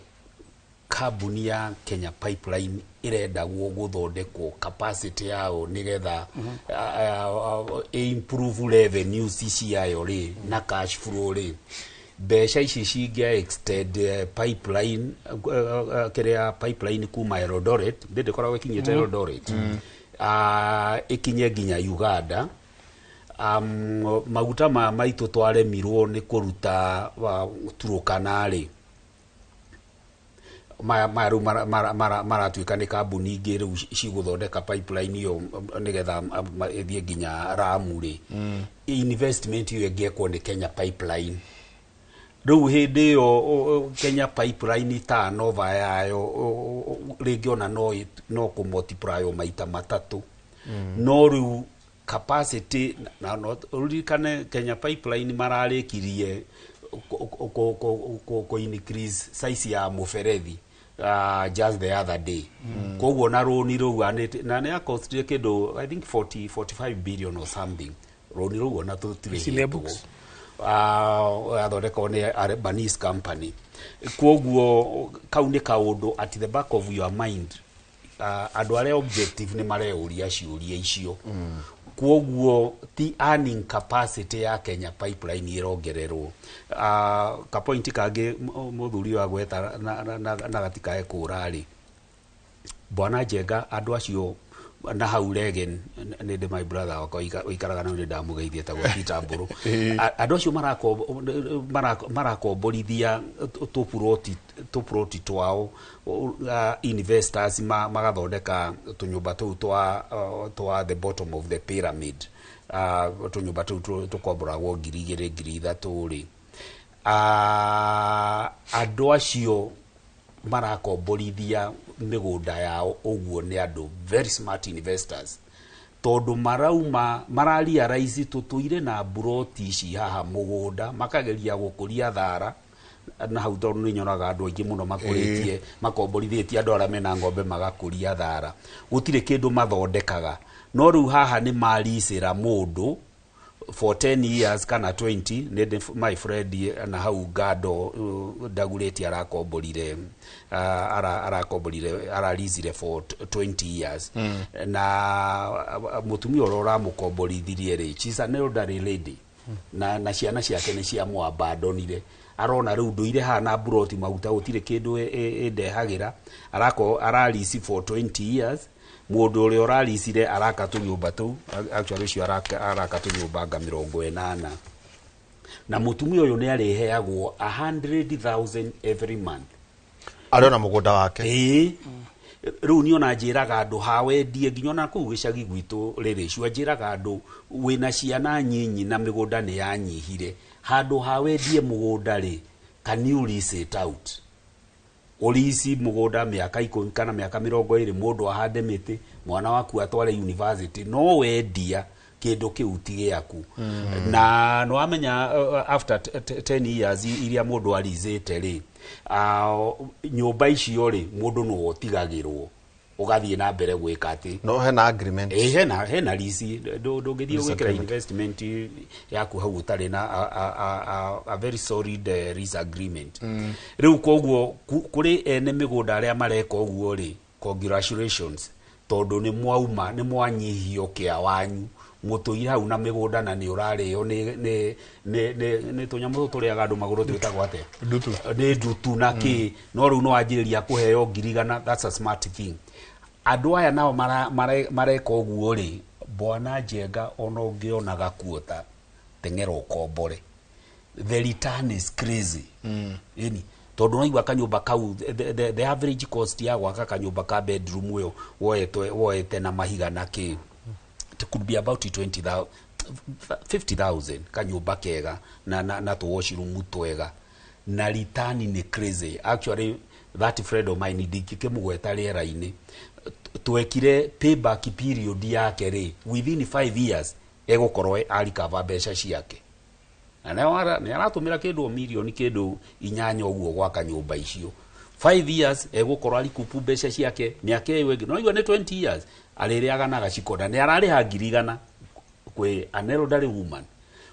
kambuni ya Kenya Pipeline irenda guthondekwo capacity yao nigetha improve revenues ciayo ri na cash flow ri mbeca ici cingia extend pipeline kiria pipeline kuma Eldoret ndinde koragwo ikinyete Eldoret ikinye nginya Uganda. Maguta maitu twaremirwo ni kuruta Turukana ri maratuika ni kambuni ingi riu ciguthondeka pipeline iyo nigetha ithie nginya Ramu ri investment iyo ingekwo ni Kenya Pipeline. Riu hindi iyo Kenya Pipeline turnover yayo ringi ona no ku multiply o maita matatu. No riu capacity na urikane Kenya Pipeline mararikirie ko increase size ya muferethi just the other day. Koguo na roni ru anete na ne cost kindu I think 45 billion or something. Roni ru na tutire athondeka ni Albanese company. Koguo kauni kaundu at the back of your mind andu aria objective ni mareuria ciuria icio. Koguo ti earning capacity ya Kenya Pipeline irongererwo. Ka point kage muthuri wa gweta na gatikae kurari bwana Njenga andu acio na hau Regen ninde my brother wako ikaraga na nda mugeithie ta gwa Peter Mburu andu acio marakomborithia tuproti twao investors magathondeka tunyumba tu twa the bottom of the pyramid tunyumba tu tukomboragwo 2,000 ri andu acio marakomborithia migunda yao uguo ni andu very smart investors tondu mararia raisi tutuire na buroti ici haha mugunda makageria gukuria thara na hau tondu ni nyonaga andu aingi muno makuritie makomborithitie andu ara mena ngombe magakuria thara gutire kindu mathondekaga no riu haha ni marisira mundu for 10 years kana 20 nede my friend na hau gado dagureti arakomborire aralizire for 20 years na mutumia urora mukomborithirie ri chisa ne elderly lady na ciana ciake ni cia mwabandonire arona riu nduire hana buroti maguta gutire kindu endehagira aralisi for 20 years mundu uri oralisire araka tunyumba tu actually cio araka tunyumba nga 80 na mutumia uyu ni areheagwo 100,000 every month ariona mugunda wake riu ni ona njiraga andu hawendie nginya na kuu gicagi gwitu riri cio njiraga andu wina ciana nyinyi na migunda ni yanyihire handu hawendie mugunda ri can you lease it out olisi mugunda miaka 10 kana miaka 20 mundu ahande miti mwana waku atware university no wendia kindu kiu ti giaku na no amenya after 10 years iria mundu alizete ri nyumba icio ri mundu no otigagirwo ugathie na mbere gwika ati no hena agreement hena lease ndungithie gwikira investment yaku hau utari na a very solid lease agreement riu koguo kuri ene migunda aria mareka uguo ri congratulations tondu ni mwauma ni mwanyihio kia wanyu mutuire hau na migunda na ni urario ni tunyamu turiaga andu maguru twitagwo ate ndutu ni ndutu na ki no riu no anjiriria kuheo ngirigana that's a smart thing andu aya nao mareka uguo ri bwana Njenga ona ungionaga kuota tengera ukombore the return is crazy yani tondu no igwa kanyumba kau the average cost ya gwaka kanyumba ka bedroom uyo woete na mahiga na ki it could be about 20,000 50,000 kanyumba kega na to washroom twega na return ni crazy actually that friend of mine ndikike mugweta riera-ini twekire payback period yake ri within 5 years egokorwo alikava besha ciake na ne aratumira kindu milioni kindu 8 uguo gwaka nyumba icio 5 years egokorwo alikupu besha ciake miaka iyo no igwa ni 20 years aliriaga na gacikoda ne arariha ngirigana kwe an elderly woman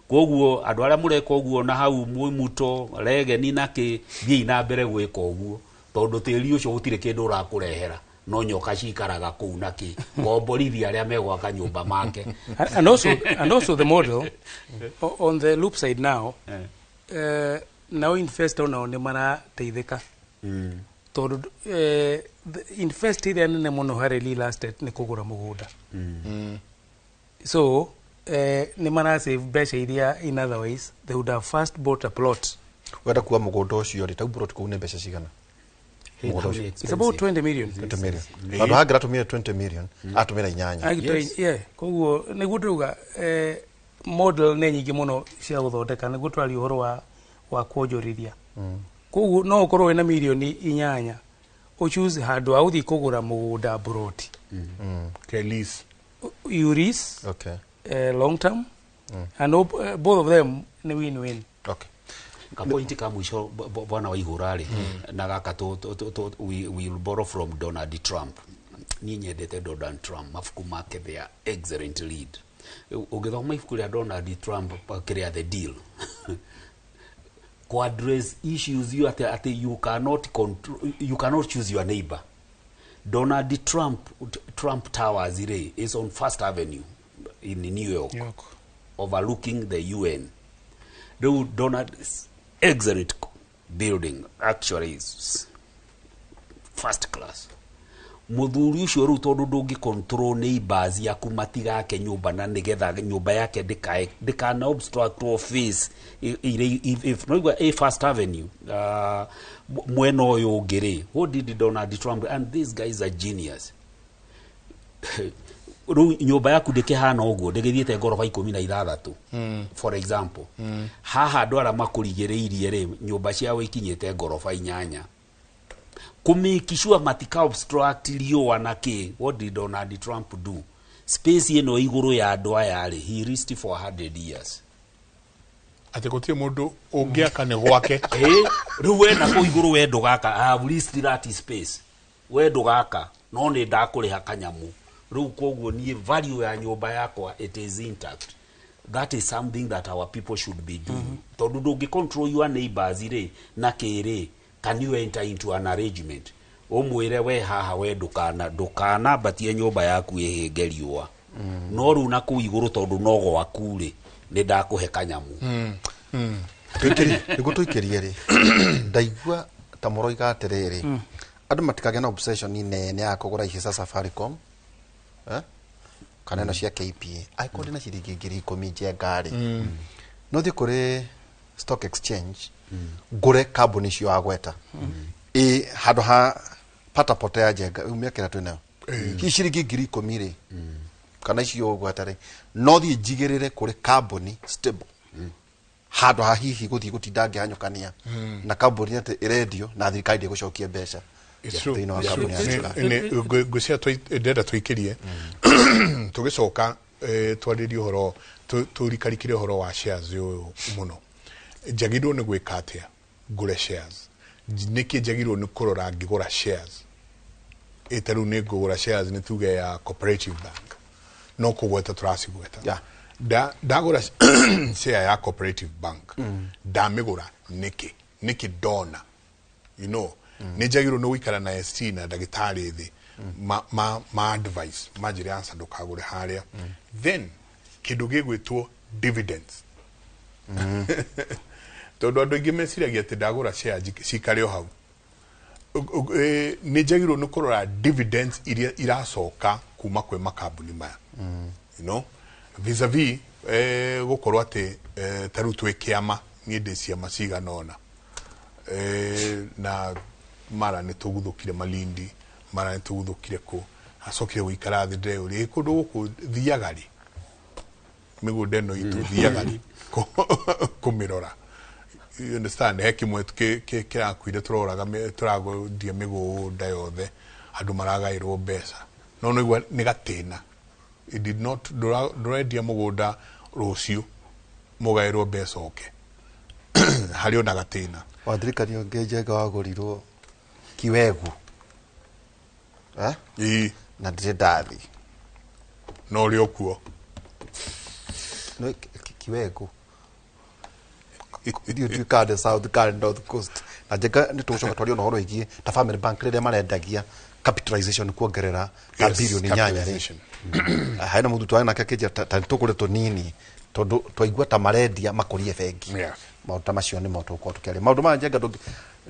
koguo andu aria mureka uguo na hau muto rege ni naki thii na mbere gwika uguo tondu tiri ucio gutire kindu urakurehera no nyoka cikaraga kuu naki ngomborithia aria megwaka nyumba make and also the model on the loop side now now investor now ni mara teithika tondu invest ile nene muno hari real estate ni kugura mugunda so ni mara save beca iria in other ways they would have first bought a plot wenda kuwa mugunda ucio ri tau plot kuu ne beca cigana it's about 20 million. 20 million. But I got to me 20 million. Atumira inyanya. Yeah. Koguo niguo nduga model ne nyingi muno cia guthondeka niguo twari uhoro wa kuonjorithia. Koguo no ukorwo na milioni inyanya. O choose handu authi kugura mugunda broti. Okay, lease. You lease. Okay. Long term. And both of them ni win-win. Okay. Kapointi ka mwisho bwana waihurari na gaka we will borrow from Donald Trump ni nyendete Donald Trump mafuku make they are excellent lead ugithoma ifuku ria Donald Trump kiria the deal to address issues you at you cannot choose your neighbor. Donald Trump Towers is on First Avenue in New York. Overlooking the UN. Donald excellent building actually is first class. Muthuri ucio ru tondu ndungi control neighbors yaku matigake nyumba na nigetha nyumba yake ndikana obstruct office if no a First Avenue mwena uyu ungiri. What did Donald Trump and these guys are genius. Ru nyumba yaku ndikihana uguo ndigithiete ngorofa 16 for example haha ndwara makurigiriirie ri nyumba ciao ikinyite ngorofa 8 kumikishwa matika obstruct riwa naki. What did Donald Trump do? Space ino iguru ya andu aya ri he leased for 100 years. Ate gutie mundu ungiaka ne gwake riu we na ko iguru we ndugaka I have leased that space we ndugaka no ni ndakuriha kanyamu riu koguo ni value ya nyumba yakwa it is intact. That is something that our people should be doing. Tondu ndungi control your neighbors ire na kire can you enter into an arrangement omwire we haha we ndukana batie nyumba yaku ihingeriwa no ru na ku iguru tondu no gwaku ri ni ndakuhe kanyamu tuikirie ri ndaigua ta moroiga atiriri andu matikage na obsession nene ya kugura ici sa Safaricom kana na cia KPA aikode na ciringi 10,000 je ngari no thi kuri stock exchange ngure kambuni cio agweta handu ha pata potea jenga umekera twena hi ciringi 10,000 kana icio gwatare no thi njigirire kuri kambuni stable handu ha hihi guthi gutindange hanyukania na kambuni ate irendio na thirikari ndigucokia mbeca ngwĩcia ndenda tũikĩrie tũgĩcoka twarĩrie ũhoro tũrikarikire ũhoro wa shares ũyũ mũno njagĩrĩirwo nĩ gwĩka atĩa ngũre shares nĩkĩ njagĩrĩirwo nĩ kũrora ngĩgũra shares ĩtarĩu nĩ ngũgũra shares nĩ tuge ya cooperative bank no kũgweta tũracigweta ndagũra share ya cooperative bank ndamĩgũra nĩkĩ ndona you know nĩ njagĩrĩirwo nĩ gũikara na ST na ndagĩtarĩ thĩ ma advice manjĩre ansa ndũkagũre harĩa then kĩndũ gĩgwĩtwo dividends tondũ andũ aingĩ meciragia atĩ ndagũra share cikare o hau nĩ njagĩrĩirwo nĩ kũrora dividends iria iracoka kuma kwĩ makambuni maya you know vis-a-vis gũkorwo atĩ tarĩu twĩ kĩama niĩ ndĩ ciama cigana ũna na mara nĩ tũguthũkire Malindi mara nĩ tũguthũkire kũ acokire gũikara thĩ ndĩũrĩ kũndũ gũkũ thiaga rĩ mĩgũnda ĩno itũ thiaga rĩ kũmĩrora you understand he kimwe kĩrakuire tũragodia mĩgũnda yothe andũ maragaĩrwo mbeca no nĩgua nĩ gatĩna it did not ndũrendia mũgũnda rũciũ mũgaĩrwo mbeca oke harĩ ona gatĩna wathirikari ũngĩ njenga wagũrirwo kiwegu na ndĩrĩ ndathi no ũrĩ okuo no kiwegu you card south card north coast na njenga nĩ tũgũcoka twario na ũhoro wĩgiĩ ta family bank rĩrĩa marendagia capitalization kuongerera ta bilioni 8 rĩ haina mũndũ twana nake kĩnja ta tũkũre tũnini tondũ twaigua ta marendia makũrie bengi maũndũ ta macio nĩ moto kwa tũkĩarĩ maũndũ ma njenga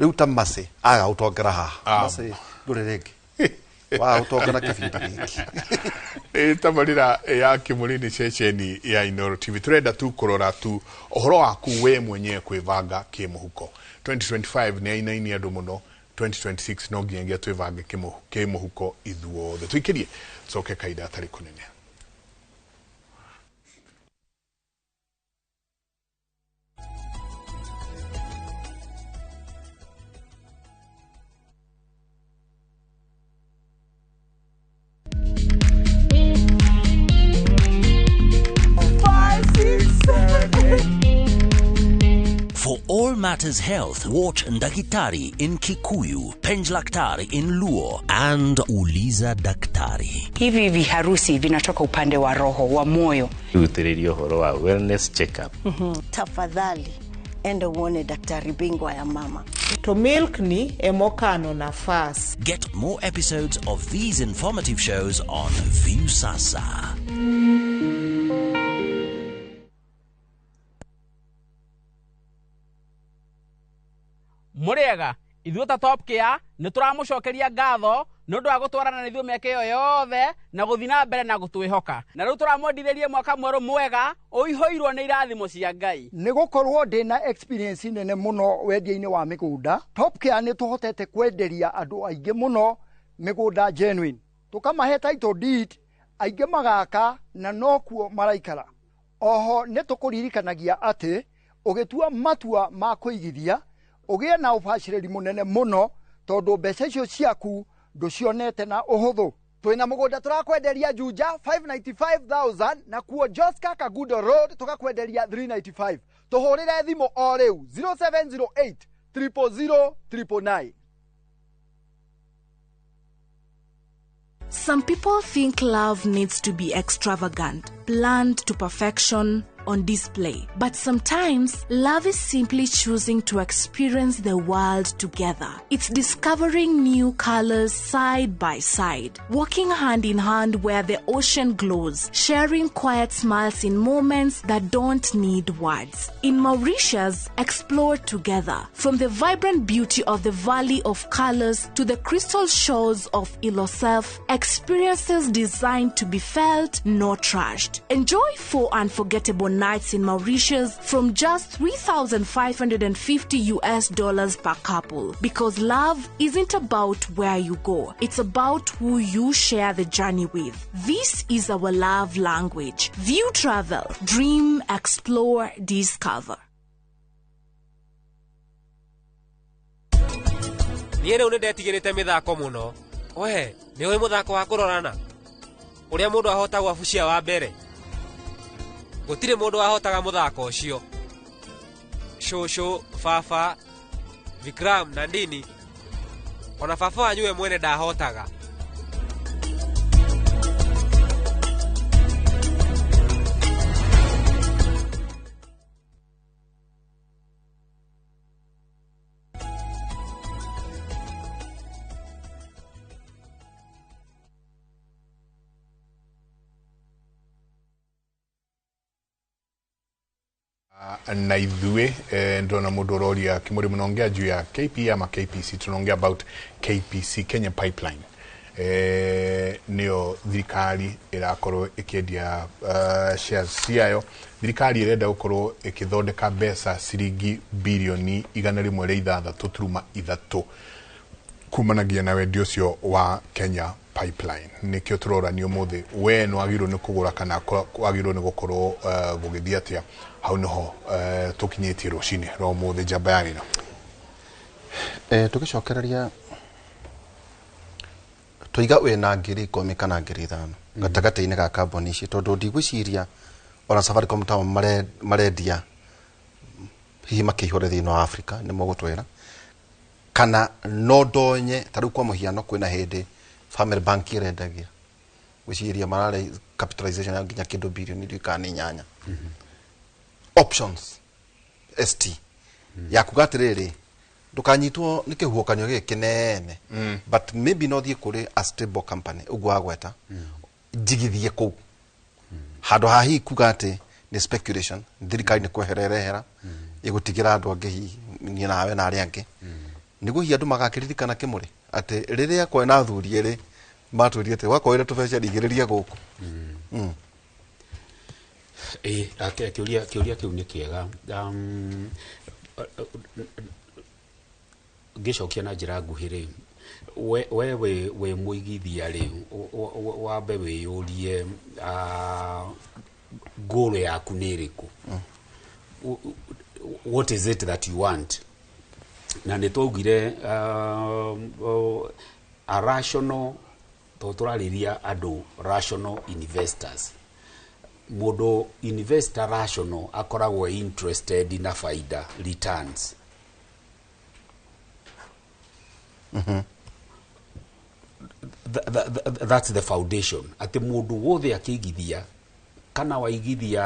rĩu ta Masĩ aga ũtongera haha Masĩ ndũrĩ rĩngĩ wa ũtongera kĩbindi gĩkĩ tamarĩra ya Kĩmũrĩ ceceni ya Inooro TV turenda tu kũrora tu ũhoro waku we mwenyewe kwĩbanga kĩmũhuko 2025 nĩ ainaini andũ mũno 2026 no nginya twĩbange kĩmũhuko ithuothe tuikĩrie coke kaida atarĩ kũnene. For all matters health, watch Ndakitari in Kikuyu, Penj Laktari in Luo, and Uliza Daktari. Hivi viharusi vinatoka upande wa roho, wa moyo. Utiririo horo wa wellness check-up. Tafadhali, enda uone daktari bingwa ya mama. To milk ni emokano na fast. Get more episodes of these informative shows on View Sasa. Murega ithuĩ ta top care nĩ tũramũcokeria ngatho nĩ ũndũ wa gũtwarana na ithuĩ mĩaka ĩyo yothe na gũthiĩ na mbere na gũtwĩhoka na rĩu tũramwendithĩrie mwaka mwerũ mwega ũihũirwo nĩ irathimo cia Ngai nĩ gũkorwo ndĩna experience nene mũno wendia-inĩ wa mĩgũnda top care nĩ tũhotete kwenderia andũ aingĩ mũno mĩgũnda genuine tũkamahe title deed aingĩ magaka na nokuo maraikara oho nĩ tũkũririkanagia atĩ ũgĩtua matua ma kũigithia ugie na ubashirĩri munene muno tondu mbeca icio ciaku nducionete na uhuthu twina mugunda turakwenderia Juja 595,000 na kuo Joska Kagudo Road tukakwenderia 395 tuhurire thimo o riu 0708 000 999. Some people think love needs to be extravagant, planned to perfection, on display. But sometimes, love is simply choosing to experience the world together. It's discovering new colors side by side, walking hand in hand where the ocean glows, sharing quiet smiles in moments that don't need words. In Mauritius, explore together. From the vibrant beauty of the Valley of Colors to the crystal shores of Ilosef, experiences designed to be felt, not trashed. Enjoy 4 unforgettable nights in Mauritius from just $3,550 per couple. Because love isn't about where you go, it's about who you share the journey with. This is our love language. View travel, dream, explore, discover. Niĩ rĩu nĩndetigĩrĩte mĩthako mũno. We, nĩũĩ mũthako wa kũrorana? Ũrĩa mũndũ ahota gwabucia wa mbere. Gũtirĩ mũndũ wahotaga mũthako ũcio. Shosho, Fafa, Vikram na Ndini. Ona Fafa wanyu we mwene ndahotaga. Na ithuĩ ndona mũndũ ũroria Kimũri mũnongea juu ya KP ama KPC, tunaongea about KPC, Kenya Pipeline. Nĩyo thirikari ĩrakorwo ĩkĩendia shares ciayo. Thirikari ĩrenda gũkorwo ĩkĩthondeka mbeca ciringi birioni 1.3 kumanagia na wendia ũcio wa Kenya Pipeline. Nĩkĩo tũroranio mũthĩ, we nĩwagĩrĩirwo nĩ kũgũra kana wagĩrĩirwo nĩ gũkorwo gũgĩthiĩ atĩa. Hau niho tukinyĩtie rũcinĩ rwa mũthĩ njamba ya ino. Tũgĩcokereria tũiga wĩna ngiri 10 kana ngiri 5 gatagatĩ-inĩ ga kambuni ici, tondũ ndigwĩciria ona Safaricom ta marendia hihi makĩihũre thĩinĩ wa Africa nĩ mũgũtwĩra kana no ndonye ta rĩu kwa mũhiano kwĩna hĩndĩ Family Bank ĩrendagia gwĩciria marare capitalization ya nginya kĩndũ birioni 8 options ST ya kugatiriri ndukanyitwo ni kihuokanyo giki kinene but maybe no thie kuri a stable company ugwa agweta jigithie ku hado hahi kugate ni speculation thirikari ni kwehererehera igutigira andu angi ni nawe na ari angi niguo hi andu magakiririkana Kimuri ati riria kwena athuri eri matwiri ati wakoire tubece rigiriria guku kiuria kiu ni kiega ngicokia na njira nguhiri we muigithia ri wambe wiyurie goal yaku ni iriku what is it that you want na nitwaugire a rational turariria andu rational investors. Modo investor rational akoragwo interested in a faida returns. That's the foundation. Ati mundu wothe akigithia kana waigithia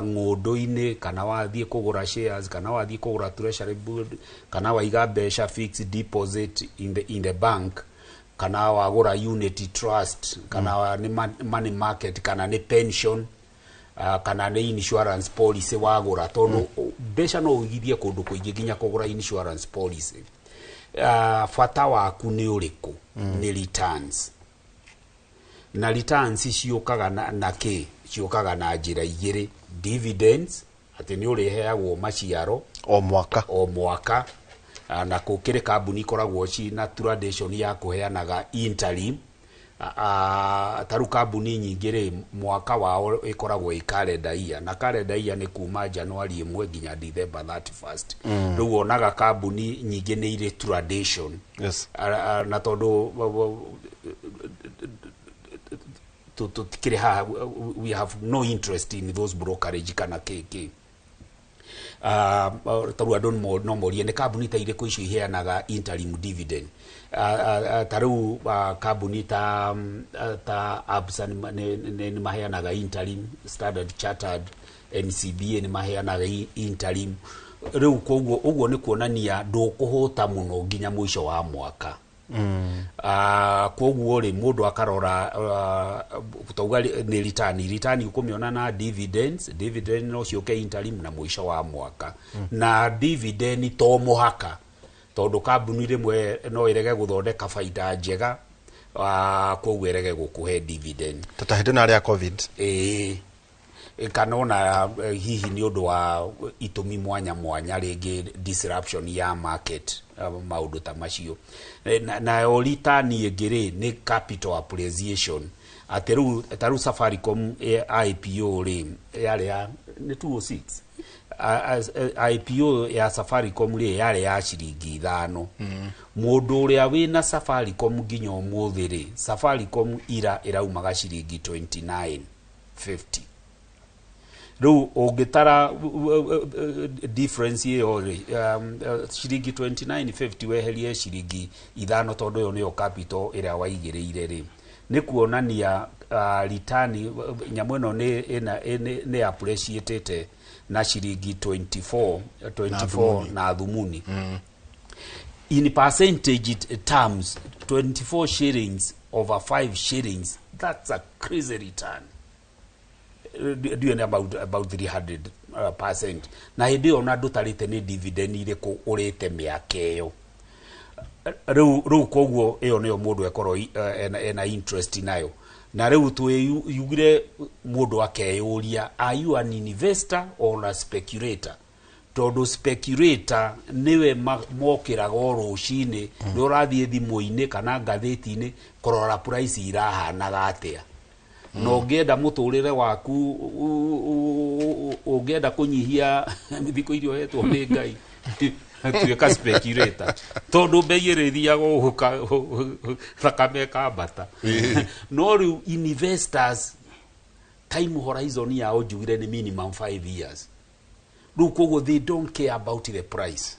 ng'ondo-inĩ kana wathie kugura shares kana wathie kugura treasury board kana waiga mbeca fixed deposit in the bank kana wagura unity trust kana ni money market kana ni pension kana ni insurance policy wagura tondu mbeca no uigithie kundu kuingi nginya kugura insurance policy. Fata waku ni uriku ni returns na returns ciukaga na ki ciukaga na njira igiri dividends ati ni uriheagwo maciaro o mwaka na kukire kambuni ikoragwo ci na tradition ya kuheanaga interim taru kambuni nyingi ri mwaka wao ikoragwo i calendar year na calendar year ni kuma January 1 nginya December 31st riu onaga kambuni nyingi ni ire tradition na tondu we have no interest in those brokerage kana keke taru andu no morie ni kambuni ta iriku icio iheanaga interim dividend taru kambuni ta Absa ni maheanaga interim, Standard Chartered, NCBA ni maheanaga interim. Riu koguo uguo ni kuonania ndukuhota muno nginya mwisho wa mwaka. Koguo ri mundu akarora kutauga ni return ukumiona na dividend no cioke interim na mwisho wa mwaka na dividend to muhaka tondu kambuni rimwe no irege guthondeka faida njega koguo irege gukuhe dividend tata hindi na ria covid kanona hihi ni undu wa itumi mwanya mwanya ringi disruption ya market maundu ta macio na olitani ngiri ni capital appreciation ateru Safaricom IPO ri yale ya ni 206 IPO ya Safaricom ri yale ya ciringi 5 mundu uria wina Safaricom nginya umuthi ri Safaricom iraumaga ciringi 29.50 Ru ogitara difference yo ciringi 29.50 weherie ciringi 5 tondu yo niyo capital ira waigireire ri ni kuonania return nyamu ino ni appreciated na ciringi 24 na thumuni in percentage terms 24 shillings over 5 shillings that's a crazy return doing about 300%. Na hindi ona ndutarite ni dividend iriku urite miakeyo. Riu koguo iyo niyo mundu ekoro ena interest nayo. Na riu yugire mundu akeyuria, are you an investor or a speculator? Tondu speculator niwe mokiraga rucini ndurathie thimu-ini kana ngatheti-ini kurora price irahanaga atia. No ngenda muturire waku ungenda kunyihia mithiko irio hetwo ni Ngai tuika speculator tondu bei irithiaga uhuka thakame kambata no riu investors time horizon yao njugire ni minimum 5 years riu koguo they don't care about the price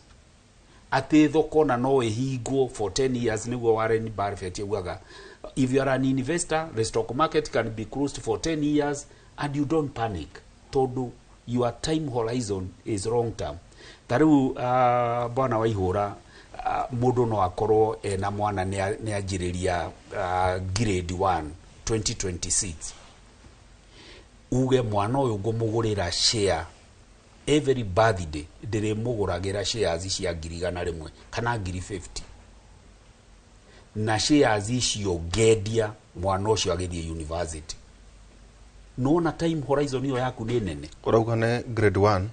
ati thoko na no ihingwo for 10 years niguo Warren Buffett yugaga if you are an investor, the stock market can be closed for 10 years and you don't panic. Todo your time horizon is long term. Tariu bwana Waihura mundu no akorwo na mwana ne ajiriria grade 1 2026. Uge mwana uyu ngumugurira share every birthday ndire muguragira shares cia ngirigana rimwe kana ngiri 50. Na shares icio ngendia mwana ucio agithie university nona time horizon yo yaku ni nene urauga ne grade 1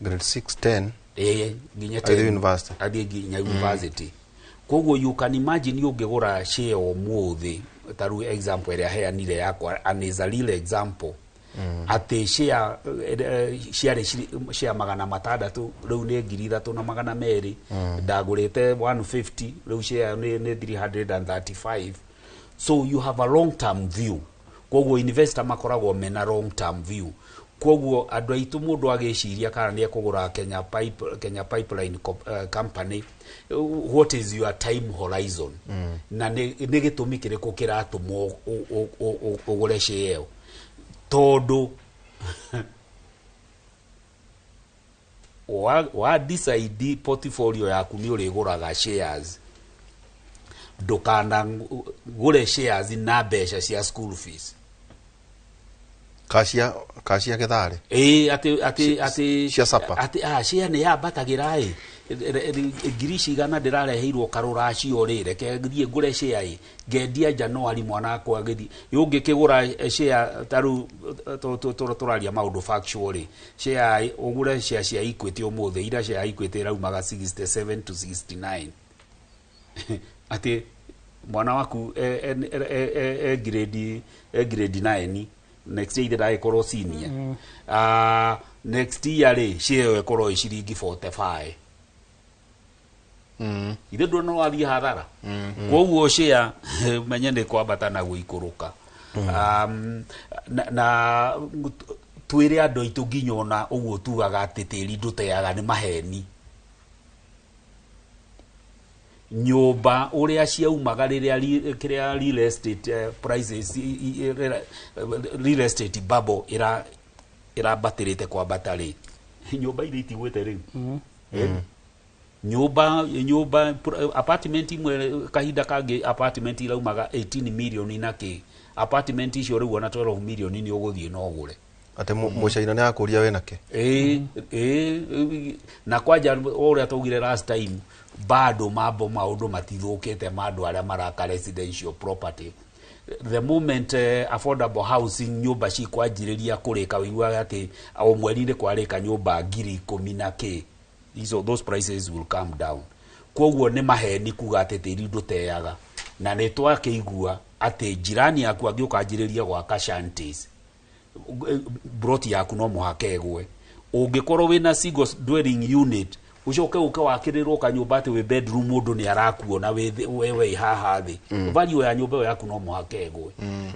grade 6 10 nginya 10 university athie nginya university koguo you can imagine ungigura share umuthi taru example ria heanire yakwa and is a real example ate share magana matandatu riu ni ngiri 3 na magana meri ndagurite 150 riu share ni 335 so you have a long term view koguo investor makoragwo mena long term view koguo andu aitu mundu agiciria kana ni ekugura Kenya Pipeline company what is your time horizon na ni gitumi kiriko kiratumo ugure share todo wa decide portfolio yaku ni uriguraga shares ndukana gure shares na besha cia school fees kacia githare ati cia sapa ati share ni yambatagira ngiri cigana ndirareheirwo karura cio rire ke thie ngure share ngendia January mwana akwa githi yungikigura share taru turaria maundu factually share ugure share cia Equity umuthi ira share Equity raumaga 67 to 69 ati mwana waku grade 9 next year that I call senior next year le share ekoro ciringi 45 ithe ndo no athi hathara koguo share menye ndi kwambata na guikuruka na twire andu aitu nginyona uguo tugaga atitiri nduteaga ni maheni nyumba uria ciaumaga riria kiria real estate prices real estate bubble ira batirite kwa batari nyumba ile itigwete riu nyumba apartment imwe kahinda kangi apartment iraumaga 18 million inaki apartment icio riu ona 12 million ni uguthie no gure ate mucaina ni akuria we nake na kwaja uria tugire last time bado maundu matithukite mandu aria maraka residential property the moment affordable housing nyumba cikwanjiriria kurika wiguaga ati o mweri-ini kwarika nyumba 10,000 those prices will come down. Koguo ni maheni kuga ati tiri nduteaga na ni twakeigua ati jirani yaku angiukanjiriria gwaka shanties broti yaku no muhakegwe ungikorwo wina single dwelling unit ucoke uke wakirirwo kanyumba ati we bedroom mundu ni arakuona we haha thi value ya nyumba yaku no muhakegwe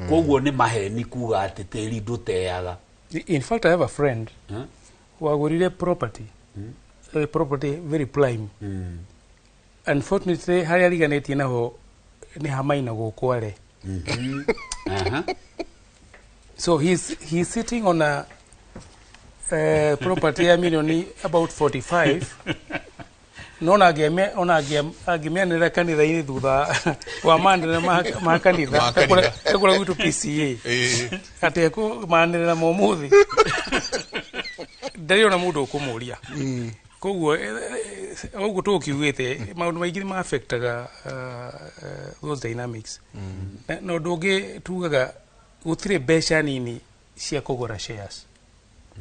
koguo ni maheni kuga ati tiri nduteaga. In fact, I have a friend wagurire property property very prime. Unfortunately haria riganetie naho ni hamaina gukware. So he's sitting on a property ya milioni about 45. Nona agemeanira kanitha-ini thutha wa mandira ma kanitha ekura gwitu PCA ati manira momuthi ndari ona mundu ukumuria koguo oguo tukiugite maundu maingi ma affectaga those dynamics no ndugi tugaga gutire mbeca nini cia kugura shares.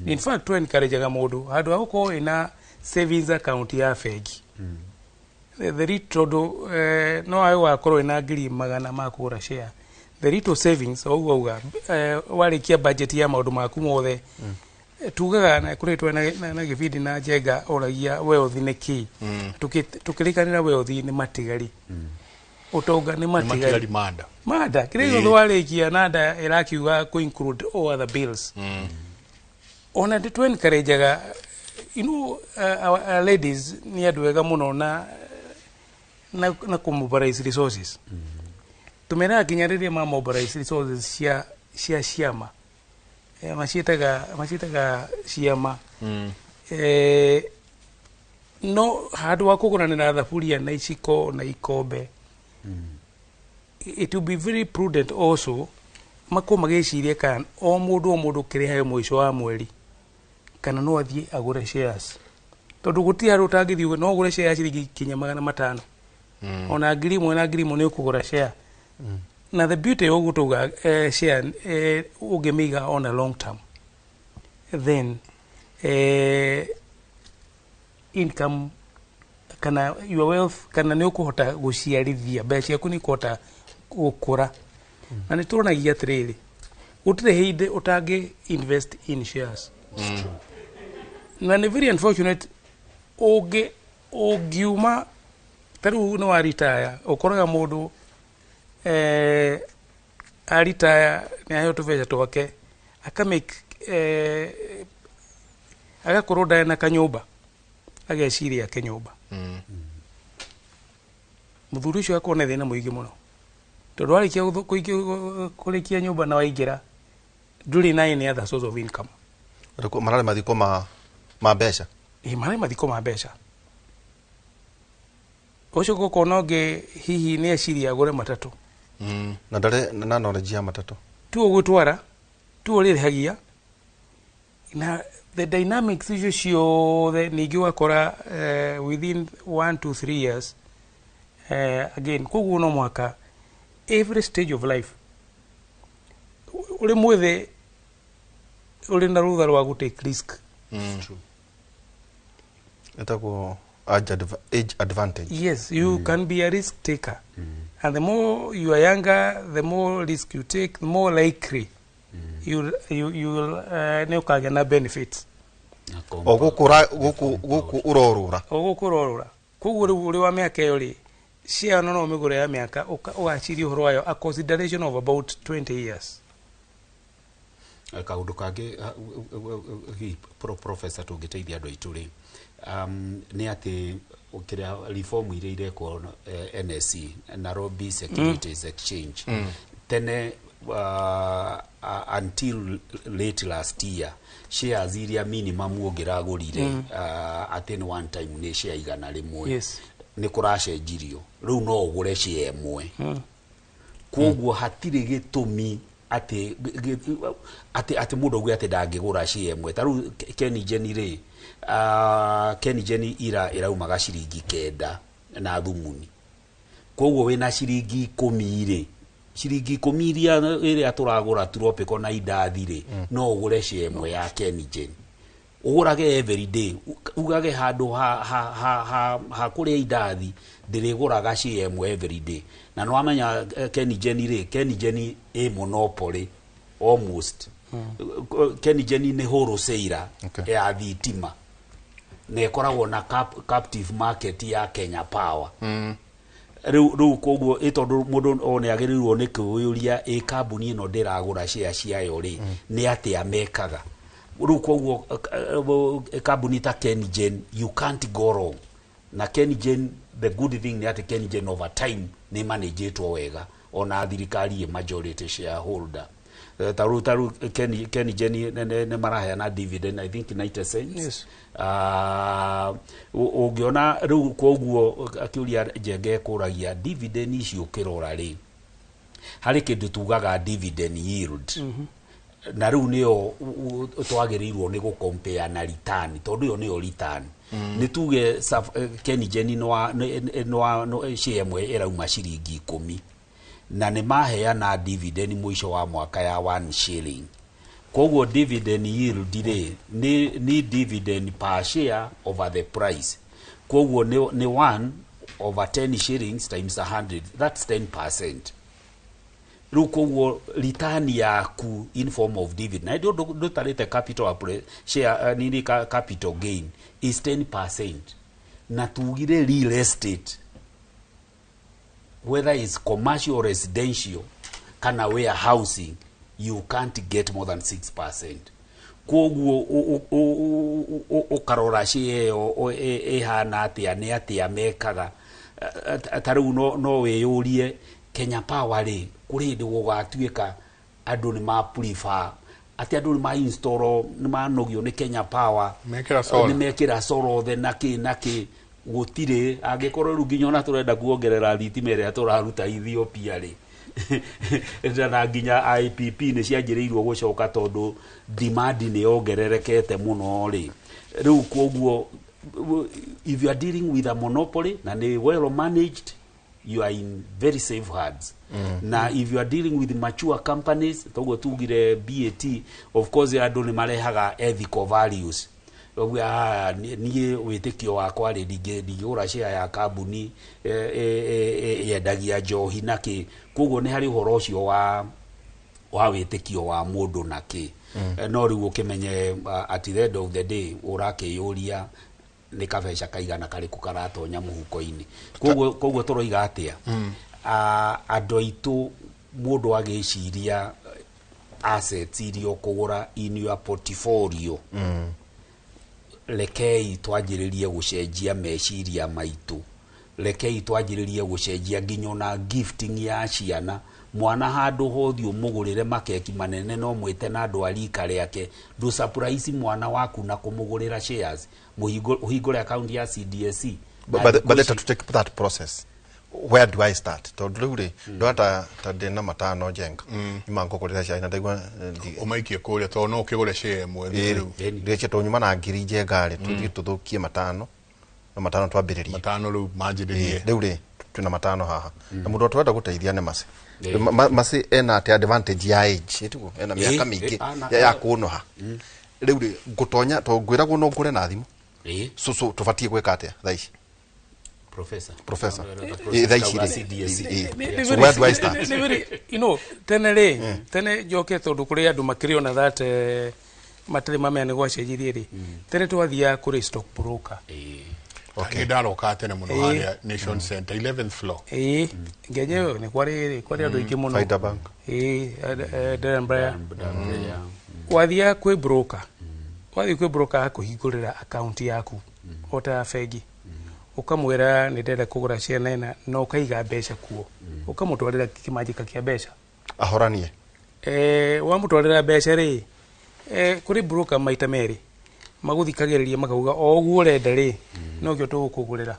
In fact to encourage mundu handu ha gukorwo ina savings account ya fegi the ritodo no ayo wakorwo ina 100,000 ma kugura share the rito savings oguga warikia budget ya maundu maku mothe tugaga na kuretwa na gividi na jega oragia wealth ni ki tukirikanira wealth ni matigari utonga ni matigari mada kirego thwarikia nada irakiuga ku include all other bills ona to encourage our ladies ni andu wega muno na kumobilize resources tumera kinyariria ma mobilize resources cia ciama machitaga ciama no handu wa kuguranira thaburia na iciko na ikombe it will be very prudent also mako mageciria kan o mundu kirihayo mwisho wa mweri kana no athie agure shares tondu guti haru tangithio no gure shares ciringi kinya 500 ona 1,000 ni ukugura share na the beauty of gutuga share ugemiga on a long term then income kana your wealth kana ni ukuhota guciarithia mbeca yaku ni kuhota gukura na ni turonagia atiriri utire hinde utangi invest in shares na ni very unfortunate ogiuma taru no retire ukoraga mundu retire ni ayo tuveja twake akamake agakorwo ndana kanyumba ageciria kenyumba muthuri ucio akona thina muingi muno tondu arikia kurikia nyumba na waingira nduri naye ni other source of income marare mathiko ma mbeca marare mathiko ma mbeca ucio gukona nge hihi ni eciria agure matatu na ndare na knowledge ya matatu tu ugutwara tu urihagia na the dynamics icio ciothe ningi wakora within 1 to 3 years again koguo no mwaka every stage of life uri mwethe uri na rutha rwa gutake risk etagwo age advantage. Yes, you can be a risk taker and the more you are younger the more risk you take the more likely you will ne ukagĩa na benefits ogukura urorura koguo uri wa miaka iyo ri cia no migure ya miaka ugaciri uhoro wayo a consideration of about 20 years kaundu kangi professor tungiteithia andu aitu ri ni ati ukiria reform ile irekwo NSC Nairobi Securities Exchange tene until late last year shares iria minimum ungiragurire at any one time ni share igana rimwe yes ni kuracenjirio riu no ugure share imwe koguo hatire gitumi ati mundu gwe ati ndangigura share imwe taru Kenny Jenny ri Kenny Jenny iraumaga ciringi 9 na thumuni koguo wina ciringi 10 ri ciringi 10 iria turagura tropical na indathi no ugure share imwe ya Kengen ugurage every day ugage handu ha kuria indathi ndiriguraga share imwe every day na no amenya Kengen a monopoly almost Kengen ni wholesale ya thitima na ikoragwo na captive market ya Kenya Power riu koguo itondu mundu one agirirwo ni kuyuria kambuni ino ndiragura share ciayo ri ni atia mekaga riu koguo kambuni ta Kengen you can't go wrong na Kengen the good thing ni ati Kengen over time ni managitwo wega ona thirikari majority shareholder taru Kengen ne maraheana dividend I think 90 cents. Yes. Ugiona riu koguo akiuria Njenge kuragia dividend icio kirora ri hari kindu tugaga dividend yield na riu nio twagirirwo ni gucompare na return tondu yo nio return ni tuge Kengen no share imwe irauma ciringi 10 na ni maheana dividend mwisho wa mwaka ya 1 shilling koguo dividend yield ni dividend per share over the price koguo ni 1 over 10 shillings times 100 that's 10%. Riu koguo return yaku in form of dividend na do tarete capital share nini capital gain is 10% na tugire real estate whether it's commercial or residential kana warehousing you can't get more than 6%. Koguo ukarora share ehana atia ni atia mekaga tariu no weyurie Kenya Power ri kuri ndi gugatuika andu ni ma prefer ati andu ni ma install ni manogio ni Kenya Power ni mekira soro the naki gutire angikorwo ru nginya ona turenda kuongerera thitima iria turaruta Ethiopia ri na nginya IPP ni cianjirirwo gucoka tondu demand ni yongererekete muno ri riu koguo if you are dealing with a monopoly na ni well managed you are in very safe hands. Na if you are dealing with mature companies togo tugire BAT of course andu ni marehaga ethical values niye witikio wakwa ri ndigura share ya kambuni yendagia njohi naki koguo ni hari uhoro ucio wa witikio wa mundu naki no riu ukimenye at the end of the day urakiyuria ni kabeca kaigana kariku karatonya muhuko-ini koguo turoiga atia andu aitu mundu agiciria assets irio kugura in your portfolio lekei twajiririe gucenjia meciria maitu lekei twajiririe gucenjia nginyo na gifting ya ciana mwana handu hothio mugurire makeki manene no mwite na andu arika riake du surprise mwana waku na kumugurira shares muhingure account ya CDSC but let us take that process. Where do I start? To nduri ndo ata tadena matano jenga imango kurira shares na ndagwa umaikie kuria to no ukigure share mwe ndiche to nyuma na ngiri jengari tuthi tuthukie matano na matano twambiririe matano ru manjiririe riu tuna matano haha na mundu twenda guteithia ne mase mase ena ate advantage ya age etugo ena miaka mingi ya kunoha riu gutonya to ngwiragwo no ngure na thimu so tufatie gweka atia thaici professor so where do I start? You know tene joke tondu kuri andu makiriona that matari mamene gwacenjirie ri tene twathia kuri stock broker okay ndaroka tene muno haria Nation Center 11th floor ngenyewe ni kwari andu ingi muno Faida Bank wathia kwi broker akuhingurira account yaku ota fegi ukamwira ni ndenda kugura share nena no ukaiga mbeca kuo ukamutwarira kimajika kia mbeca ahoranie wa mutwarira mbeca ri kuri broker maita meri maguthikagiriria makauga oguo urenda ri no kyo tukugurira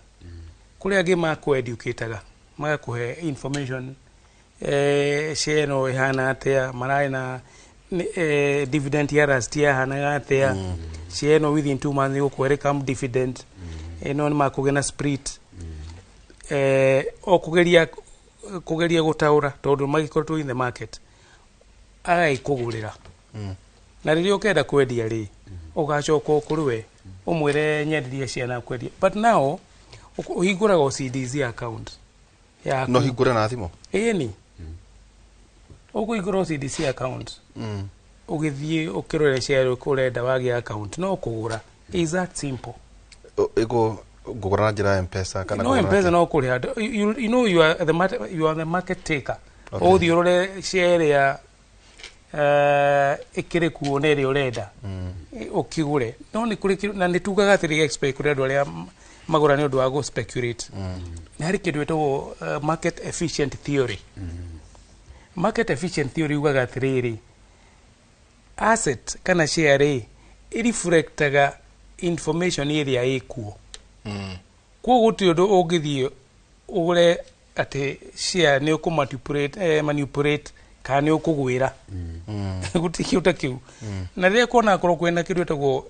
kuri angi makueducataga magakuhe information share no ihana atia marai na dividend ya last year hana atia share no within 2 months ukwere come dividend no makugena split okugeria kugeria gutaura tondu magikoretwo in the market agaikugurira na riria ukenda kwendia ri ugacoka kuri we umwire nyendirie ciana kwendia but now uhinguraga CDC account ya no hingura na thimo ni ukuhingura CDC account ugithie ukirore share urenda wage account no kugura is that simple ego ngugura na njira ya M-Pesa kana no M-Pesa no kuri you know you are the market taker o thi urore share ya ikire kuone ri urenda ukigure no ni kuri na nitugaga atiri expect kuri andu aria magura ni undu wa go speculate na hari kindu etwo market efficient theory market efficient theory ugaga atiriri asset kana share reflectaga information iria ikuo kwa guti undu ungithie ugure ati share ni manipulate kana ni ukugwira guti kiuta kiu na riria kona korwo kwena kindu etagwo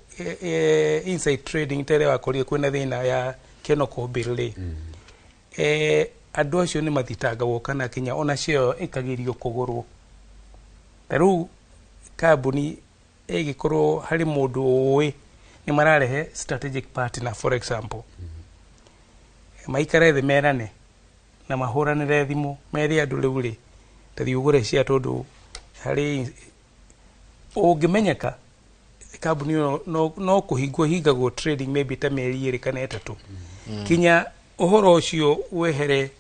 inside trading tere wakorire kwena thina ya chemical bill andu acio ni mathitangagwo kana kinya ona cio ikagirio kugurwo taru kambuni igikorwo hari mundu uwi ni mararehe strategic partner for example maikare the merane na mahuranire thimu meri andu riu ri tathi ugure cia tondu hari ungimenyeka kambuni no kuhingagwo trading maybe ta meri iri kana etatu kinya uhoro ucio wehere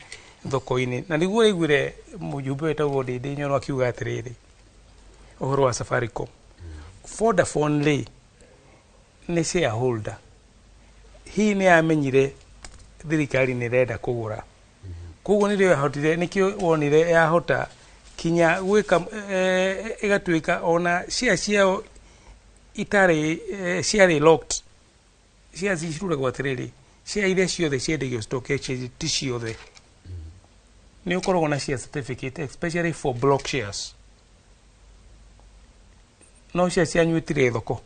thoko-ini na niguo igwire mujumbe wetagwo Ndindi Nyoro akiuga atiriri uhoro wa Safaricom Vodafone ri ni shareholder hii ni amenyire thirikari ni renda kugura koguo nirio yahotire nikio wonire yahota kinya gwika igatuika ona ciao itari ciari locked ciruragwo atiriri cia iria ciothe ciendagio stock exchange ti ciothe ni ukoragwo na share certificate especially for block shares no cianyuitire thoko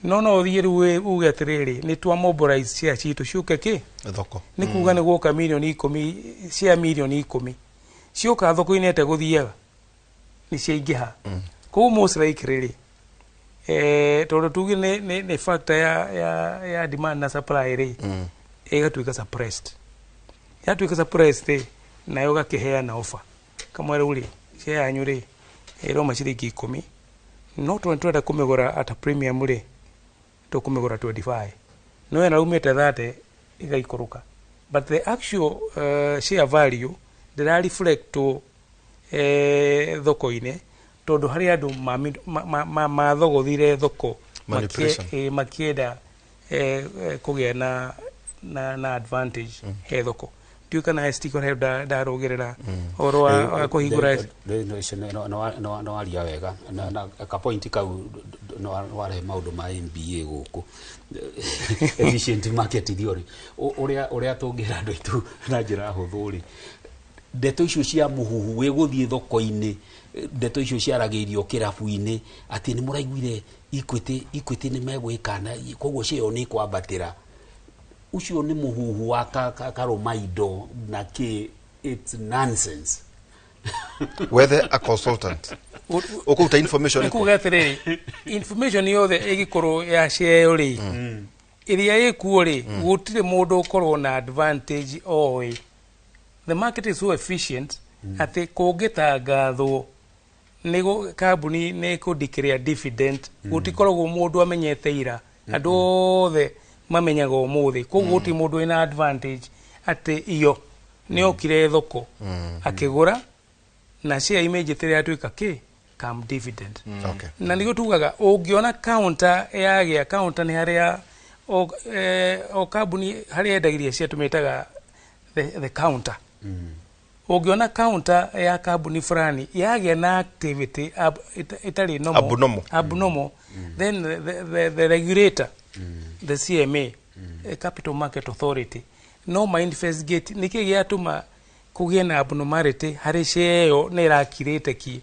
no thie riu uge atiriri ni twa mobilize share citu ciuke ki thoko ni kuga ni guka milioni 10 share milioni 10 ciuka thoko-ini ete guthiaga ni ciaingiha koguo most likely tondu tugi ni factor ya demand na supply ri igatuika suppressed yatuika suppressed nayo gakiheana offer kamwe riu ri share yanyu ri iroma ciringi 10 no twenda kumigura at a premium ri tukumigura 25 no ena umite 30 igaikuruka but the actual share value ndira reflect to thoko-ini tondu hari andu mathogothire thoko makienda kugia na advantage he thoko tuika na stiko he darugirira oro wa kuhingura no aria wega na ka point kau no ware maundu ma MBA guku efficient market theory uria tungira andu itu na njira huthu ri ndeto icio cia muhuhu we guthie thoko-ini ndeto icio ciaragirio kirabu-ini ati ni muraiguire Equity ni megwikana koguo cio ni kwambatira ucio ni muhuhu wa karomaido na ki it's nonsense whether a consultant okuta information iko gatiriri information yothe igikoro ya share ri iria ikuo ri gutire mundu ukorwo na advantage oi the market is so efficient ati kungitangathwo nigo kambuni ni kudeclare dividend gutikoragwo mundu amenyete ira andu othe mamenyaga umuthi koguo ti mundu ina advantage ati iyo ni okire thoko akigura na share image tire atuika ki come dividend na nigo tugaga ungiona counter yagia counter ni haria o kambuni haria endagiria cia tumitaga the counter ungiona counter ya kambuni fulani yagia na activity itali abnormal then the regulator the CMA Capital Market Authority no ma investigate niki giatuma kugie na abnormality hari share ne irakirite ki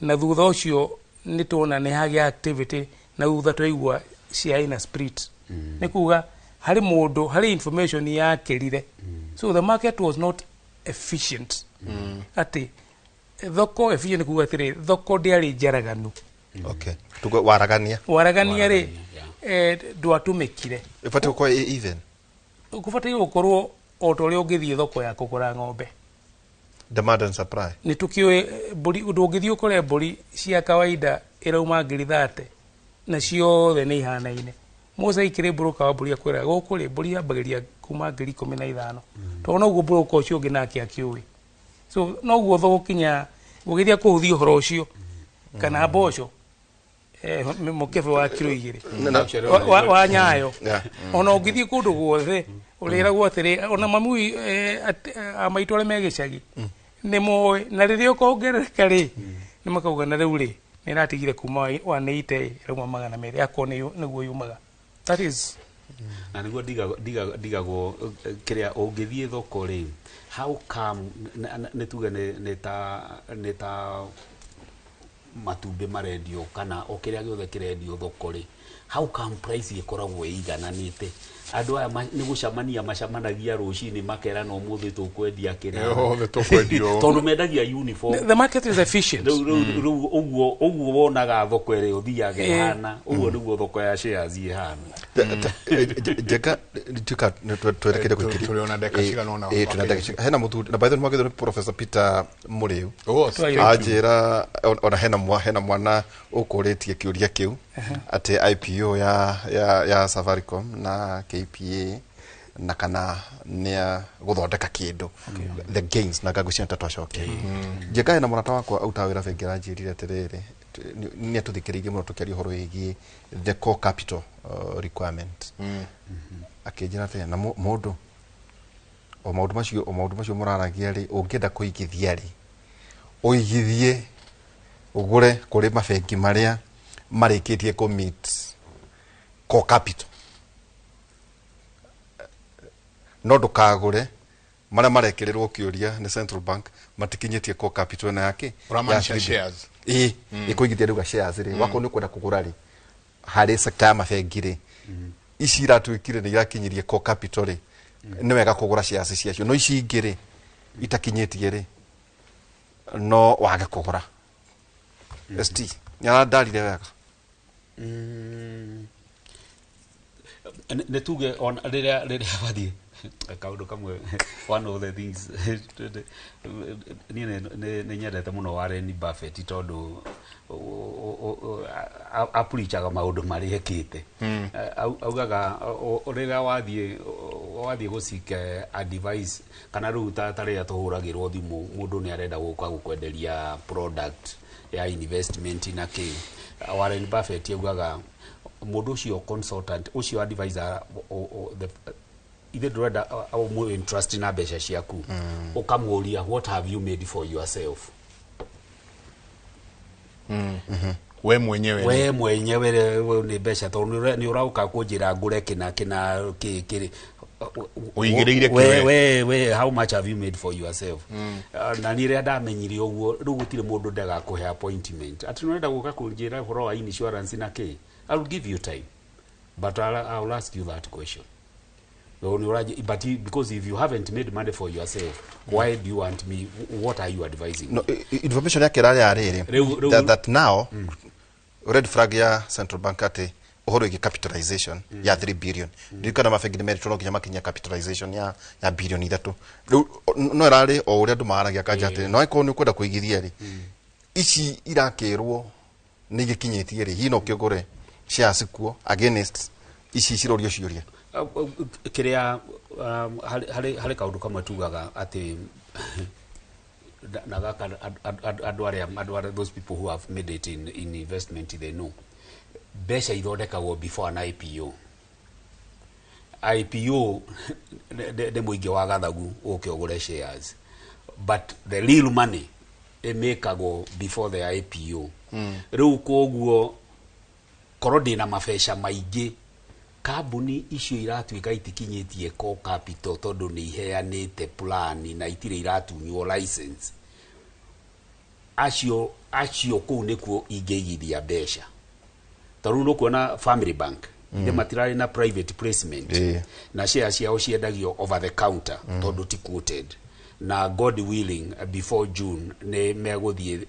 na thutha ucio ni tuona ni hagia activity na thutha twaigua share ina split ni kuga hari mundu hari information ya kirire so the market was not efficient ati thoko efficient kuga atiri thoko ndiari njaraganu okay tugo waragania ri ndwatumikire ifate ko even ukufata gukorwo otoria ungithie thoko ya kugura ng'ombe demand and supply ni tukiwe buri ndungithie ukore buri cia kawaida irauma ngiri 30 na ciothe ni ihanaine musa ikire broker wa buri akwira gukuri buri ambagiria kuma ngiri 15 to no guo broker ucio ungi nake akiui so no guo thoko kinya ugithia kuhuthia horo ucio kana mboco mukebe wa kilo 2 wa nyayo ona ungithie kundu guothe urira guothe ona mamui amaitore megicagi ni moe na riria ukongereka ri ni makauga na riu ri ni ratigire kuma 180 rauma 200 akone niguo yumaga that is na niguo digagwo kiria ungithie thoko ri how come ne tuge ne ta matumbe marendio kana okiria giothe kirendio thoko ri how come price ikoragwo igananite andu aya ni gucamania macamanagia rucini makera no muthi tukwendia kiria tondu mendagia uniform the market is efficient uguo wonaga thoko iri uthiaga ihana uguo niguo thoko ya shares ihana jeka tuka twerekere kwikiri tuliona deka cigana ona tunadeka hena mutu na by the way Professor Peter Muriu ajira ona hena mwana ukuritie kiuria kiu ati IPO ya Safaricom na KPA na kana nia guthondeka kindu the gains na gagucia tatwacoke jeka hena murata wakwa autawira bengira njirire atiriri ni atuthikiririe muno tukiaria horo igi the core capital requirement akijira te na mundu o maundu macio muraragia ri ungenda kuigithia ri uigithie ugure kuri mabengi maria marikitie commit core capital no ndukagure maria marekererwo kiuria ni central bank matikinyitie core capital na yake ya shares ikuigithia ruga shares ri wako ni kwenda kugura ri hari sector ya mabengi ri ici iratuikire ni irakinyirie core capital ri ni wega kugura shares ciacio no ici ingire itakinyitie ri no wage kugura ST nyara dalile wega ne tuge on riria wathie kaundu kamwe one of the things ni nyendete muno Warren Buffett tondu apulichaga maundu mari ekite augaga riria wathie gusike advice kana ruta taria tuhuragirwo thimu mundu ni arenda guka gukwenderia product ya investment na ki Warren Buffett augaga mundu ucio consultant ucio advisor either ndurenda more interest na mbeca ciaku ukamuria what have you made for yourself we mwenyewe ni mbeca tondu ni urauka kunjira ngure kina kiri uigireire kiwe we how much have you made for yourself na ni ria ndamenyire uguo ru gutire mundu ndaga kuhe appointment ati no enda guka kunjira horo wa insurance na ki I will give you time but I will ask you that question but because if you haven't made money for yourself why do you want me what are you advising no information yake rari ariri that now red flag ya central bank ate uhoro igi capitalization ya 3 billion ndikana mafegide meri tono kinya makinya capitalization ya billion 3 no rari o uria ndumaragia kanja ate no iko ni kwenda kuigithia ri ici irakirwo ni gikinyitie ri hino kiogore shares kuo against ici cirorio ciuria kiria hari kaundu kamwe tugaga ati nagaka adware those people who have made it in investment they know besha ithondekagwo before an IPO de muingi wa gathagu ukiogure shares but the real money emekagwo before the IPO riu koguo korodi na mabesha maingi kambuni icio iratuika itikinyitie core capital tondu ni iheanite plan na itire iratunywo license acio kuu nikuo ingeigithia mbeca taru no kuona family bank inde matirari na private placement na shares ciao ciendagio over the counter tondu ti quoted na God willing before June ne meguthie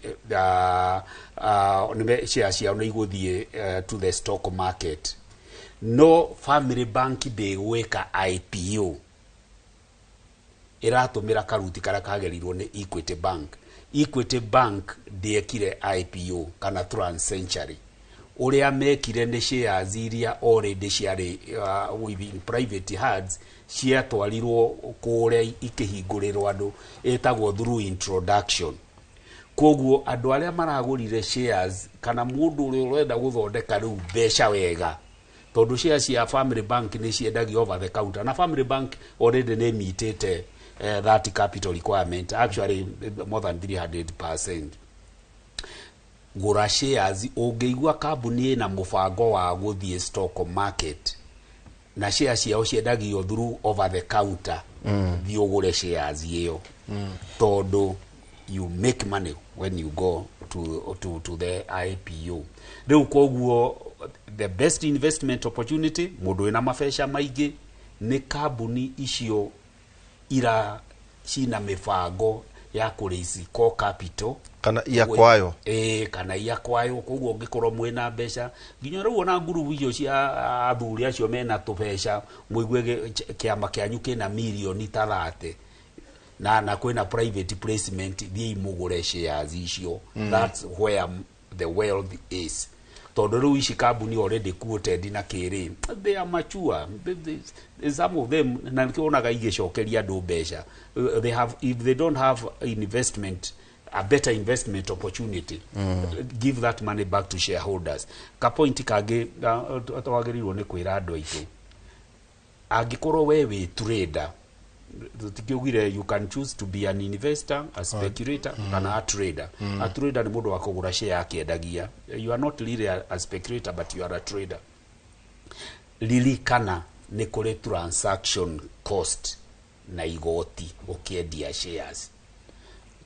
ne shares ya no iguthie to the stock market. No family bank de weka IPO iratumira karuti kara kagerirwo ni Equity Bank dekire IPO kana Trans-Century uria mekire ni shares iria already ciari within private hands ciatwarirwo kuria ikihingũrĩrwo andu etagwo through introduction. Koguo andu aria maragurire shares kana mundu uria urenda guthondeka riu besha wega tondu shares ya family bank ni ciendagio over the counter na family bank already ne meetete that capital requirement, actually more than 300%. Gura shares ungeigua kambuni na mubango wa guthie stock market na shares yao ciendagio through over the counter thiogure shares iyo todo you make money when you go to the IPO. Riu koguo the best investment opportunity mundu ina mabesha maingi ni kambuni icio ira china mibango ya kurisi core capital kana iya kwayo kana iya kwayo koguo ngikorwo mwena mbeca nginya riu ona nguru icio cia athuri acio mena tubesha muigwe kiama kianyu kina milioni 30 na kwena private placement thii mugure shares icio. That's where the wealth is. Tondu riu ici kambuni already quoted na kiri they are mature. Some of them na nikionaga igicokeria andu mbeca, they have, if they don't have investment, a better investment opportunity, give that money back to shareholders. Ka point kage twagirirwo ni kwira andu aitu angikorwo we trader tukiugire you can choose to be an investor, a speculator, and a trader. A trader ni mundu wa kugura share akiendagia. You are not really a speculator, but you are a trader. Lilikana ni kule transaction cost na igoti ukiendia shares.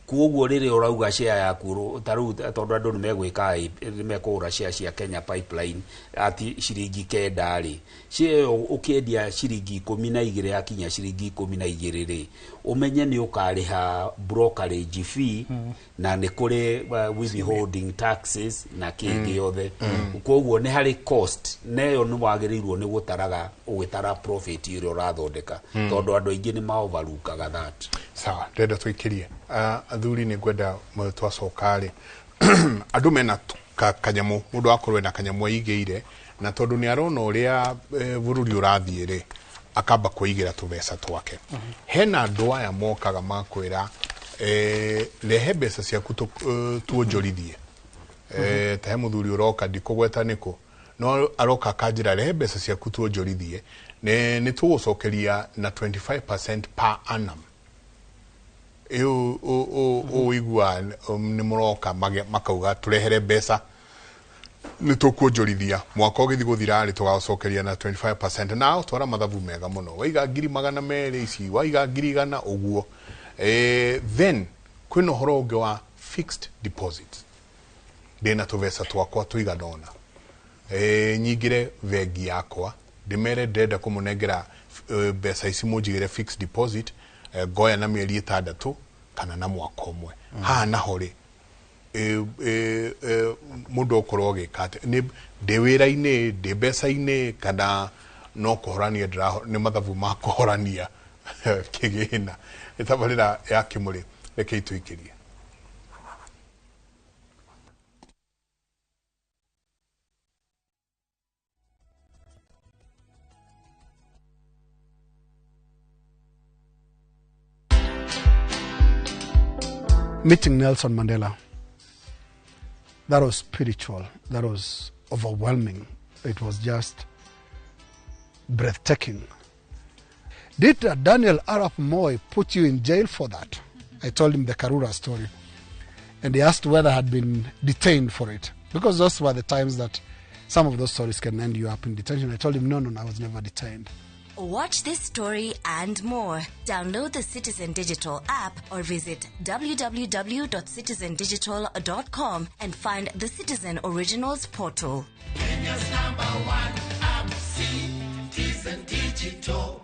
Kuoguo riri urauga share yaku taru tondu andu ni megwika nimekura share cia Kenya Pipeline ati ciringi 9 ri share ukiendia ciringi 12 yakinya ciringi 12 ri umenye ni ukariha brokerage fee na ni kuri withholding taxes na kingi yothe. Kuoguo ni hari cost neyo ni wagirirwo ni gutaraga ugitara profit ire urathondeka tondu andu aingi ni maovarukaga that. Sawa, ndenda twikirie athuri ni gwenda twacokari andu mena kanyamu mundu akorwe na kanyamu aigeire na tondu ni arona uria bururi urathiire akamba kuigira tubeca twake. Hena andu aya mokaga makwira lehe beca ciaku tuonjorithie tahe muthuri uroka ndikugweta niko no aroka kanjira lehe beca ciaku tuonjorithie ni tugucokeria na 25% per annum. Igua ni muroka makauga turehere beca ni tukuonjorithia mwaka ugithi guthira ri tugacokeria na 25% na twara mathabu mega muno waiga 200 ici waiga 100 uguo. Then kwino horo unge wa fixed deposit ndina tubeca twakwa tuiganona nyingire vengi yakwa ndimere ndenda kumunengera beca ici munjigire fixed deposit goya na mieri 6 kana na mwaka umwe. Ha na hori mundu okorwo gikate ni ndewira-ini ndimbeca-ini kana no kuhorania ni mathabu ma kuhorania kigina itabarira ya kimuri reke ituikirie. Meeting Nelson Mandela, that was spiritual, that was overwhelming, it was just breathtaking. Did Daniel Arap Moi put you in jail for that? I told him the Karura story, and he asked whether I had been detained for it, because those were the times that some of those stories can end you up in detention. I told him, no, I was never detained. Watch this story and more. Download the Citizen Digital app or visit www.citizendigital.com and find the Citizen Originals portal. Kenya's #1 app, Citizen Digital.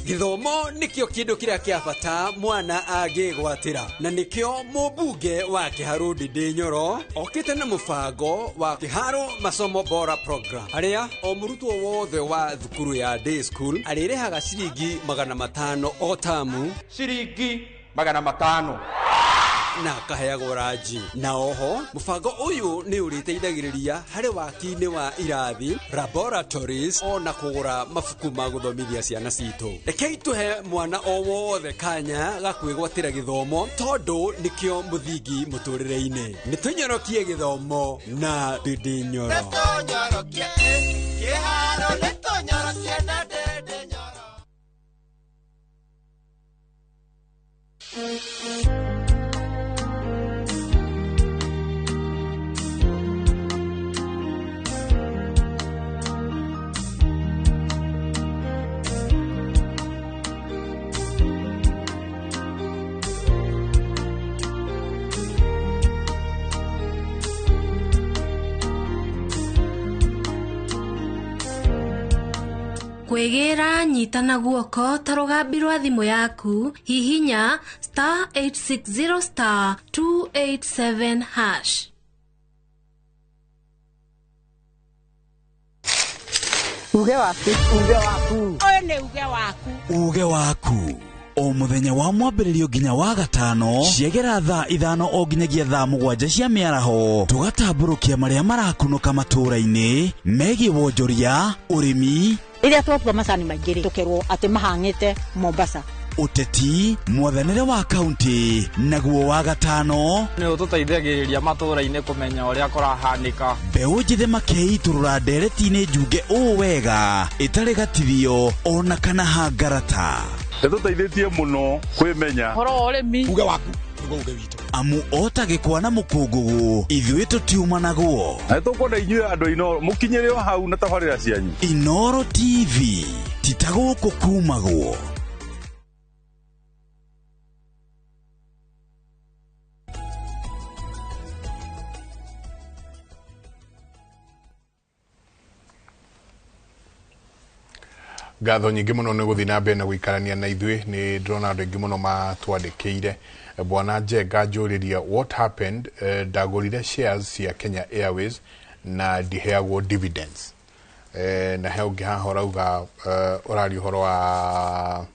Githomo nikio kindu kiria kia bata mwana agigwatira na nikio mubunge wa Kiharu Ndindi Nyoro okite na mubango wa Kiharu masomo bora program aria o murutwo wothe wa thukuru ya day school arirehaga ciringi 500 o tamu ciringi 500 na kaheagwo ranji na oho mubango uyu ni uriteithagiriria hari waki-ini wa irathi laboratories ona kugura mabuku ma guthomithia ciana citu rekei tuhe mwana o wothe kanya gakwigwatira githomo tondu nikio muthingi muturire-ini nitunyorokie githomo na Ndindi Nyoro nitunyorokie Kiharu nitunyorokie na Ndindi Nyoro. Kwegera nyitana guoko tarugambirwa thimu yaku hihinya *860 *287#. Uge waku. Oyo ne uge waku. Uge waku. O muthenya wa mwambĩrĩrio nginya wa gatano ciegera thaa 5 o nginyagia thaa 7 cia mĩaraho tugatambũrũkia marĩa marakunũka matũũra-inĩ megiĩ wonjoria ũrĩmi iria twatua macani maingĩ tukerwo atĩ mahang'ĩte Mombasa uteti mwathanĩre wa kaunti naguo wa gatano nĩ ũtũteithagĩrĩria matũũra-inĩ kũmenya ũrĩa kũrahanĩka mbeũ njĩthĩ makeiturũra ndereti-inĩ njunge ũũ wega ĩtarĩ gatithio ona kana hangarata nĩtũteithĩtie mũno kwĩmenya horo ũrĩmi uge waku uge witũ amu otagĩkwa na mũkũngũgũ ithuĩ tũtiuma naguo na nĩtũkwenda inyuĩ andũ Inoro mũkinyĩre o hau na tabarĩra cianyu Inoro TV titagũkũ kumagwo. Ngatho nyingĩ mũno nĩ gũthiĩ na mbere na gũikarania na ithuĩ nĩ ndĩrona andũ aingĩ mũno matwandĩkĩire bwana Njenga njũrĩria what happened ndagũrire shares cia Kenya Airways na ndiheagwo dividends na he ũngĩ haha ũrauga ũrari ũhoro wa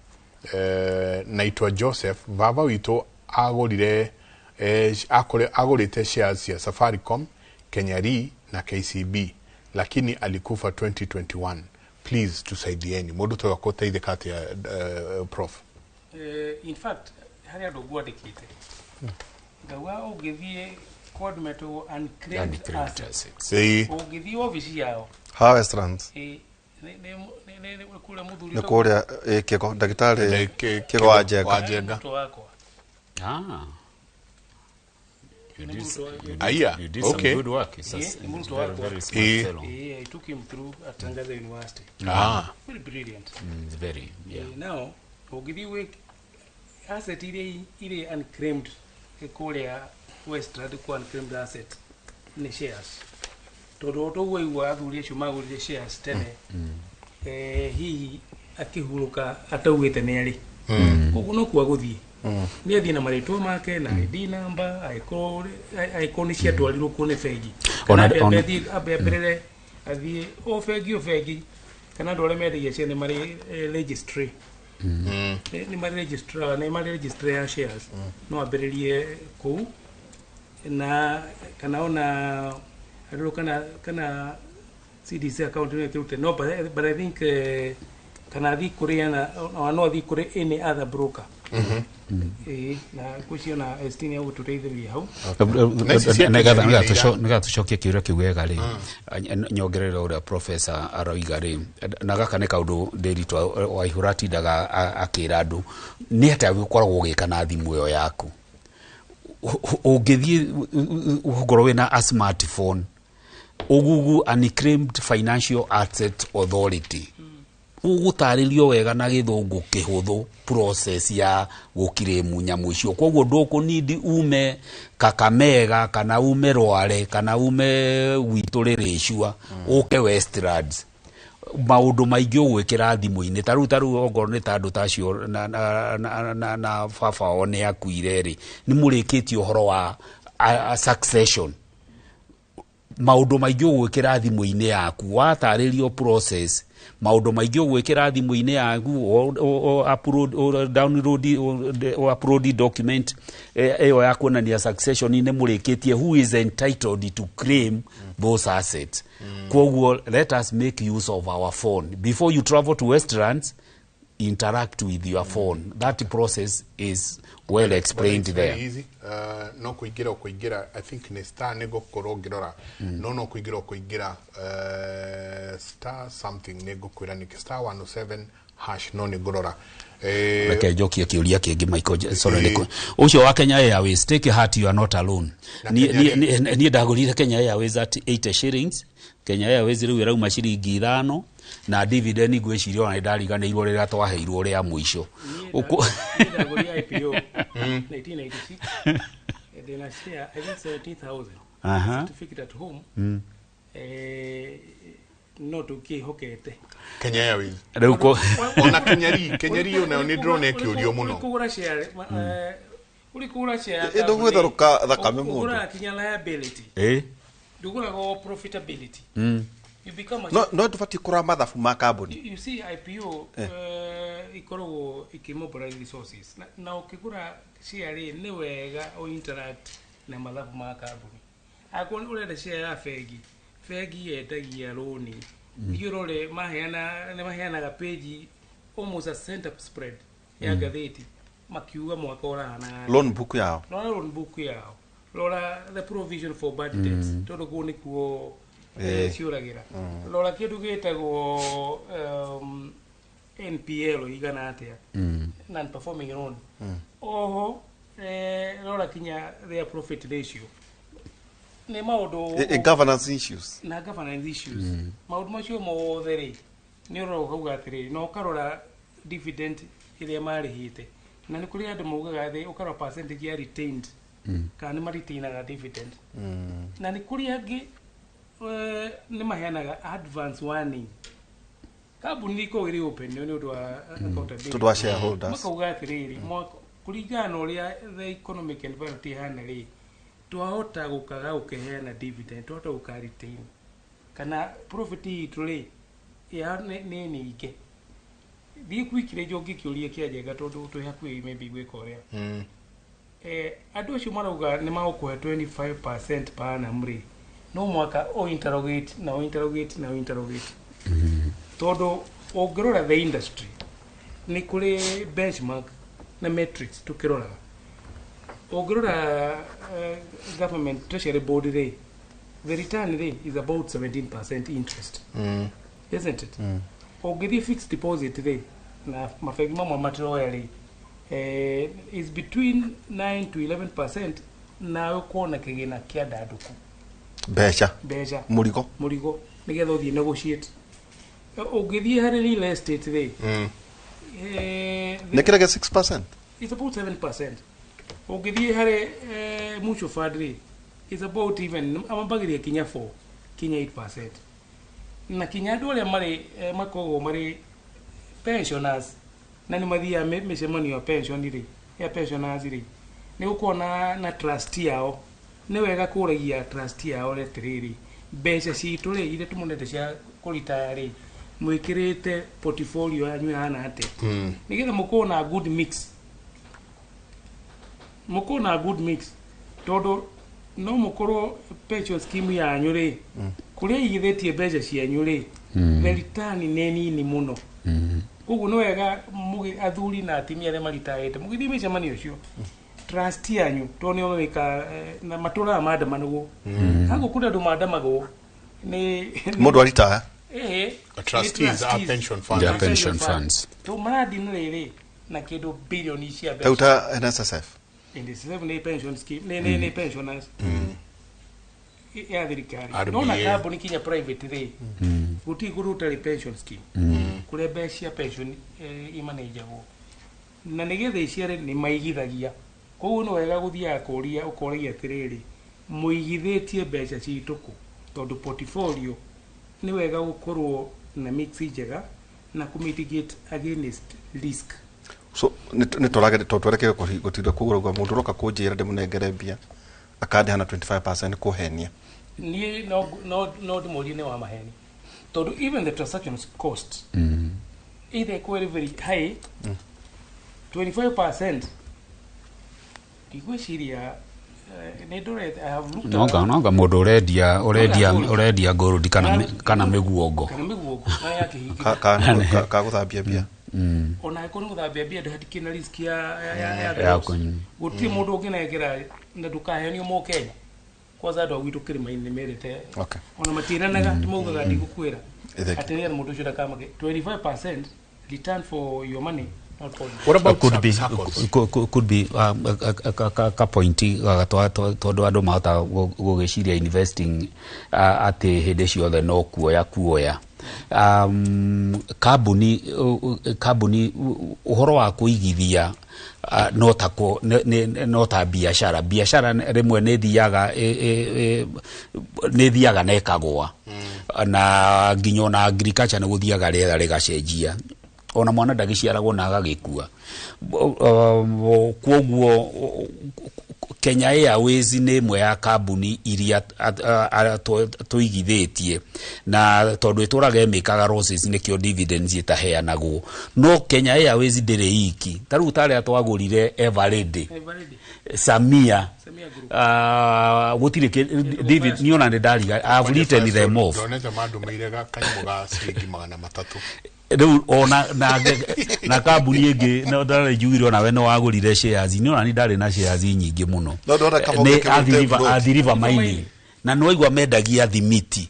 naitwa Joseph baba witũ agũrĩte shares cia Safaricom Kenya Re na KCB lakini alikufa 2021 please tusaidieni mundu toka kuteithika ati prof in fact hari andu gwandikite ngawa ugithie coordinate unclaimed assets ugithie office yao Harvestrans ne kule muthuri ne kule kiko daktari kiko wa Njenga You did some good work. It took him through at Tangaza University. Very brilliant. Very, yeah. Now, Ogidiwe asset ile unclaimed Korea West radical unclaimed asset ni shares. Todo we wa athuri magurire shares tene. Hihi akihuruka atauite ni ari. Koguo no kwa guthie. Ni athie na marĩtwa make na ID number aikoni cia twarirwo kune bengi kana mbere athie o bengi kana ndore mendagia cia ni mari registry ni mari registrar ya shares no ambĩrĩrie kuu na kana ona ariko kana CDC account ni kirute no but I think kana athie kuriana no athie kuri any other broker na kuciona estini au tuteithĩrĩria hau nega tucokie kiuria kiu wega ri nyongerera ũrĩa professor aroiga ri na gaka nĩ kaũndũ Ndĩritũ Waihũra tindaga akĩra andũ nĩ atĩa gũkoragwo ũgĩka na thimũ ĩyo yaku ũngĩthiĩ ũkorwo wĩna a smartphone ũgugu unclaimed financial asset authority ugutarĩrio wega na gĩthũngũ kĩhũthũ process ya gũkiremu nyamũ icio koguo ndũkũnindi ume Kakamega kana ume Rware kana ume Gwitũ Rĩrĩcua ũke Westlands maundu maingi ugwikira thimu-ini taru ongorwo ni tandu tacio na baba one akuire ri ni murikitie uhoro wa succession maundu maingi ugwikira thimu-ini yaku wataririo process maundu maingi ugwikira thimu-ini yaku upload document eyo ya kuonania succession ni murikitie who is entitled to claim those assets. Kwoguo let us make use of our phone before you travel to Westlands. Interact with your phone. That process is well explained there. Easy. No kuigira I think ni star nego korogirora. No kuigira star something nego kwira ni star 107 hash no negorora. Reke jokia kiuria kingi Michael sorry ucio wa Kenya Airways take heart you are not alone. Ni ndagurire Kenya Airways at 80 shillings. Kenya Airways riu irauma ciringi 5 na dividend ngwicirio na ndariganirwo rira twaheirwo ria muico ndagurire IPO 1986 then I share I think 17,000 certificate at home no tukihokete Kenya Airways riu ona kenyari ona ni drone kiurio muno kugura share ulikura share ndo gwetharuka thakame mundu kugura kinya liability ndugura go profitability you become a no tufati kura mathafu ma carbon you see IPO ikorogo ikimobilize resources na ukigura share ni wega o interact na mathafu ma carbon akon urenda share ya fegi yetagia loni yurole maheana ga page almost a center spread ya gazeti makiuga mwaka orana loan book yao Lora the provision for bad debts todo goni kuo ciuragira lora kindu gitagwo NPL igana atia non performing loan oho lora kinya their profit ratio ne maundu governance issues maundu macio mothe ni ro kuga atiri no karora dividend ile marihite na ni kuri andu mugaga the ukaro percentage ya retained kana maritainaga dividend na ni kuri angi ni maheanaga advance warning kabuni iko iri open ni undu wa accountability to shareholders makauga atiriri kuringana uria the economic environment ihana ri twahota gukaga ukeheana dividend twahota ukaritain kana profit ituri ya ni nyingi thii kwikire jongi kiuria kiajega tondu twihakwi maybe gwika uria andu acio marauga ni magukuhe 25% per annum ri no mwaka o interrogate tondu ungirora the industry ni kuri benchmark na metrics tukirora ungirora government treasury board ri the return ri is about 17% interest isn't it ungithii fixed deposit ri na mafegi mamwe matiroya ri is between 9 to 11% na ukona kigina kia ndaduku becha murigo nigetha uthie negotiate ungithie hari real estate ri nekiraga 6% it's about 7% ungithie hari mutual fund ri is about even amambagiria kinya 4 kinya 8% na kinya andu aria mari makogo mari pensioners na ni mathia micemani ya pension ri ya pensioners ri ni ukona na trustee yao ni wega kuragia trustee yao retiriri mbeca citu ri ile tumunete cia kuritaya ri mwikirite portfolio yanyu hana ate nigetha mukona good mix todo no mukorwo pension scheme yanyu ri kuria igithitie mbeca cianyu ri the return ni nini muno koguo no wega athuri na atimia aria maritaite mugithii micemani ucio trustee yanyu to ni omeka na matura madama nugo hago kuda andu madamagwo ni mundu aritaya trustees are pension funds to maradi nire na kido billion cia beca tauta NSSF in the 7 pension scheme ne pensioners ya thirikari no na company kinya private ri guti guruta pension scheme kure becia pension imanagwo na nigetha iciare ni maigithagia koguo no wega guthia kuria ukoragia atiriri muigithitie beca cituku tondu portfolio ni wega gukorwo na mix njega na mitigate against risk. So nä tårage twerekere gå tinda kå gå rå må ndå roka kå njä ra ndä må nengere mbia akandä hana 25% kå henia niä no ndä må rie nä wa maheni tondå even the transactions cost either quite very high 25% ndigwä ciria nonga må ndå å gold kana mä guongo kagå thambia mbia ona ko nä gå thambia mbia ndå hatikä na risk ya gå tirä må ndå å ngä nengera na ndå kahenio må Kenya kwanza andå agwitå kä rä ma-inä nä merä te ona matiranaga ndä maugaga ndigå kwä ra atä nä må ndå å cio ndakamake 25% return for your money. What about could be ka pointi tondu andu mahota gugiciria investing ati hindi ciothe no kuoya kambuni uhoro wa kuigithia no ta biashara rimwe nä thiaga na ikagwa na nginya na agriculture nä gå thiaga rĩera rĩgacenjia ona mwana ndagiciaragwo na agagĩkua kwoguo Kenya Airways nĩ ĩmwe ya kambuni iria tũigithĩtie na tondũ ĩtũraga ĩmĩkaga losses nĩkĩo dividends ĩtaheanagwo no Kenya Airways ndĩrĩ iki ta rĩu tarĩa twagũrire Everready Samia gũtirĩ David niona nĩ ndariga I've written them off ndonete mandu meirega kanyoga ciringi 300 rĩu ona na kambuni ĩngĩ no ndarĩ njugire na we no wagũrire shares ni ona ni ndarĩ na shares nyingĩ mũno athiriva mining na no igwa mendagia thimiti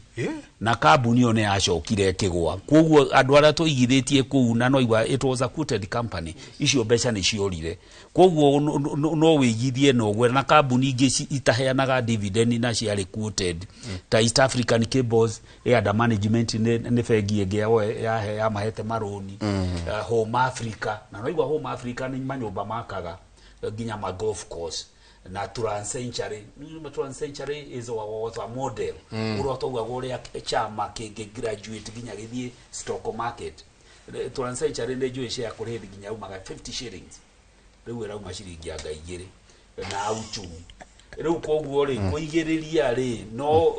na kambuni one yacokire kĩgwa kwoguo andũ arĩa tũigithĩtie kũu na no igwa it was a quoted company icio mbeca nĩ ciorire kwoguo no wĩigithie no gwe na kambuni ingĩ itaheanaga dividend na ciarĩ quoted ta East African Cables under management nĩ bengi ĩngĩ ya mahete maroni Home Africa na no igwa Home Africa nĩ manyũmba makaga nginya ma golf course na Transcentury is a model urotauga guria chama kingi graduate ginya githie stock market Transcentury nĩ njũĩ share kũrĩ ginya umaga 50 shillings rĩu ĩrauma ciringi anga igĩrĩ na auchumi rĩu kwoguo rĩ kũigĩrĩria rĩ no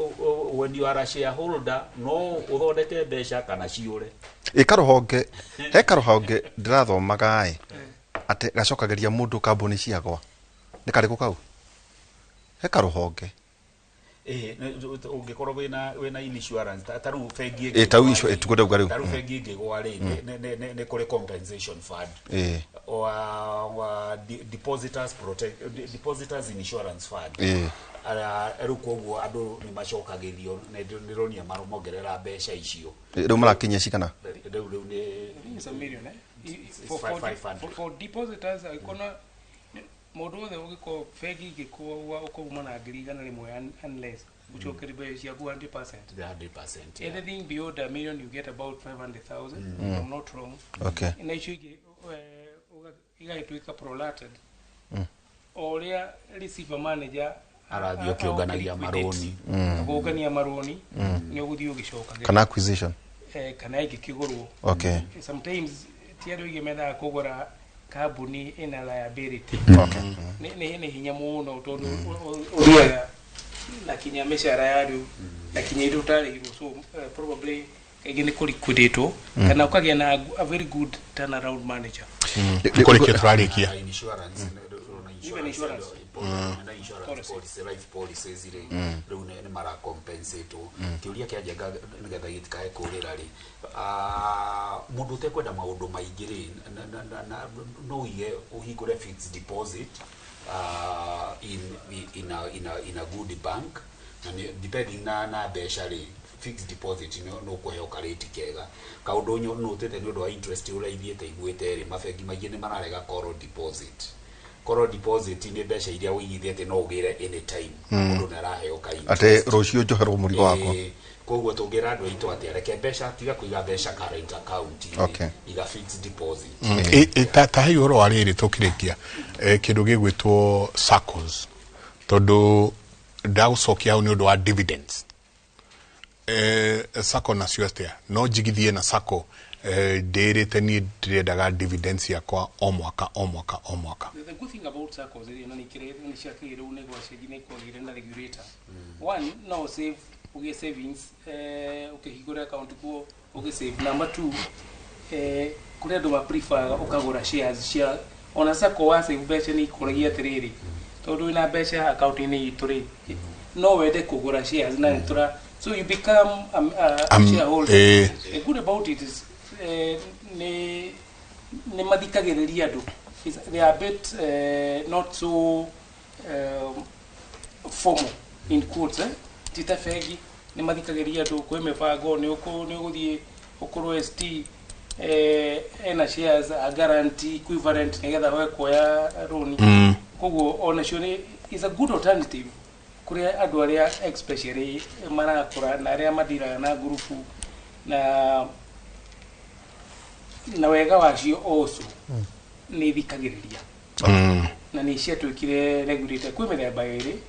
when you are a shareholder no ũthondeke mbeca kana ciũre ĩkaruhonge he karuhonge ndirathomaga ate gacokageria mũndũ kambuni ciagwa nĩ karĩkũ kau he karuhonge ungikorwo wena insurance ta rĩu bengi ĩngĩ ta rĩu tukwenda uga rĩu ta rĩu bengi ĩngĩgwa rĩ nĩ kũrĩ compensation fund or depositors insurance fund rĩu kwoguo andũ nĩ macokagĩrio nĩ ronia maromongerera mbeca icio rĩu marakinyia cigana rĩu nĩ a million for depositors ikona mũndũ wothe ũgĩkorwo bengi ingĩkorwo ũkauma na ngiri igana rĩmwe unless ũcokere mbeca ciaku 100%. Anything beyond a million you get about 500,000 if I'm not wrong. Okay. Na icio igagĩtuĩka prorated ũrĩa receiver manager arathiĩ ũkĩũnganagia maroni ũkĩũngania maroni nĩ ũgũthiĩ ũgĩcokaga kana acquisition kana ingĩkĩgũrwo sometimes ti andũ aingĩ mendaga kũgũra kambuni ina liability nĩ hinya mũno tondũ ũthiaga na kinya mĩcara ya rĩu na kinya indo ũtarĩhirwo so probably kaingĩ nĩ kũliquidatwo kana ũkagĩa na a very good turnaround manager kũrĩkia tũrarĩkia life policies rĩu nĩ mara compensate kĩũria kĩanjenga nĩgetha gĩtikae kũrĩra rĩ mũndũ ũtekwenda maũndũ maingĩ rĩ no uige ũhingũre fixed deposit in a good bank na depending na mbeca rĩ fixed deposit no kũheoka rate kega kaũndũ no ũtete nĩ ũndũ wa interest ũrĩa ithiĩte igwĩte rĩ mabengi maingĩ nĩ mararega call deposit nĩ mbeca iria ũigithĩte no ũgĩre anytime mũndũ nĩ araheoka ate rũciũ njoherwo mũrigo wakwa kwoguo tũngĩra andũ aitũ atĩ areke mbeca tiga kũiga mbeca current account iga fixed deposit ta hei ũhoro wa rĩrĩ tũkĩrĩkia kĩndũ gĩgwĩtwo SACCOs tondũ ndagũcokia hau nĩ ũndũ wa dividends sako na siostea no jigithie na sako ndirite ni ndirendaga dividends yakwa o mwaka. The good thing about SACCOs is that ni ciakire ru ne gwaciji ne kwagire na regulator. One, no save uge savings ukihigura account kuo uge save. Number two, kule ndo prefer ukagura shares cia ona SACCO wa save becha ni kuragia tiriri tondu ina becha account ni ituri no wende kugura shares na itura, so you become a shareholder. The good about it is ne madikagiriria andu. They are a bit not so formal in quotes, tita fegi ne madikagiriria andu kwe mefago ne uguthie ukuru ST ena shares a guarantee equivalent negetha we kuoya loan koguo ona cio is a good alternative kuri andu aria especially marakura na aria madiraga na grupu na wega wacio also ni thikagiriria na ni cia twikire regulator kwi mithemba iri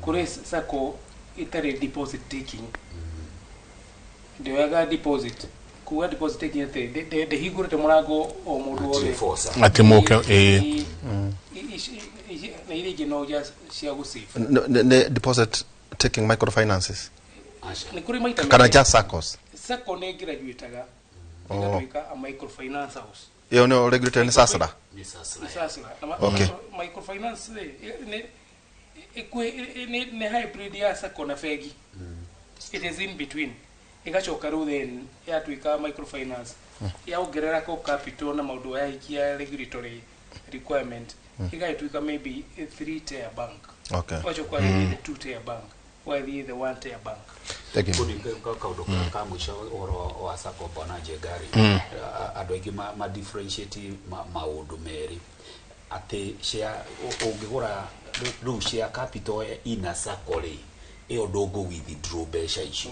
kuri SACCO itari deposit taking ndio wega deposit kuwa deposit taking ate de higure te murango o mundu ole ati moke na ile gino just cia gusave ne deposit taking microfinances ni kuri maita kana just SACCOs SACCO ne graduateaga ikatuika a microfinance house yo no regulator ni sasra okay microfinance ne hybrid ya SACCO na fegi it is in between igachoka ru then ya tuika microfinance ya ugerera ko capital na maundu ya ikia regulatory requirement igaituika maybe a 3-tier bank okay wachoka the 2-tier bank while the 1-tier bank. Thank you. Kaudo ka mwisho oro wa SACCO bona jegari andu aingi ma differentiate maundu meri ati share ungigura ru share capital ina SACCO ri iyo ndogo withdraw besha icio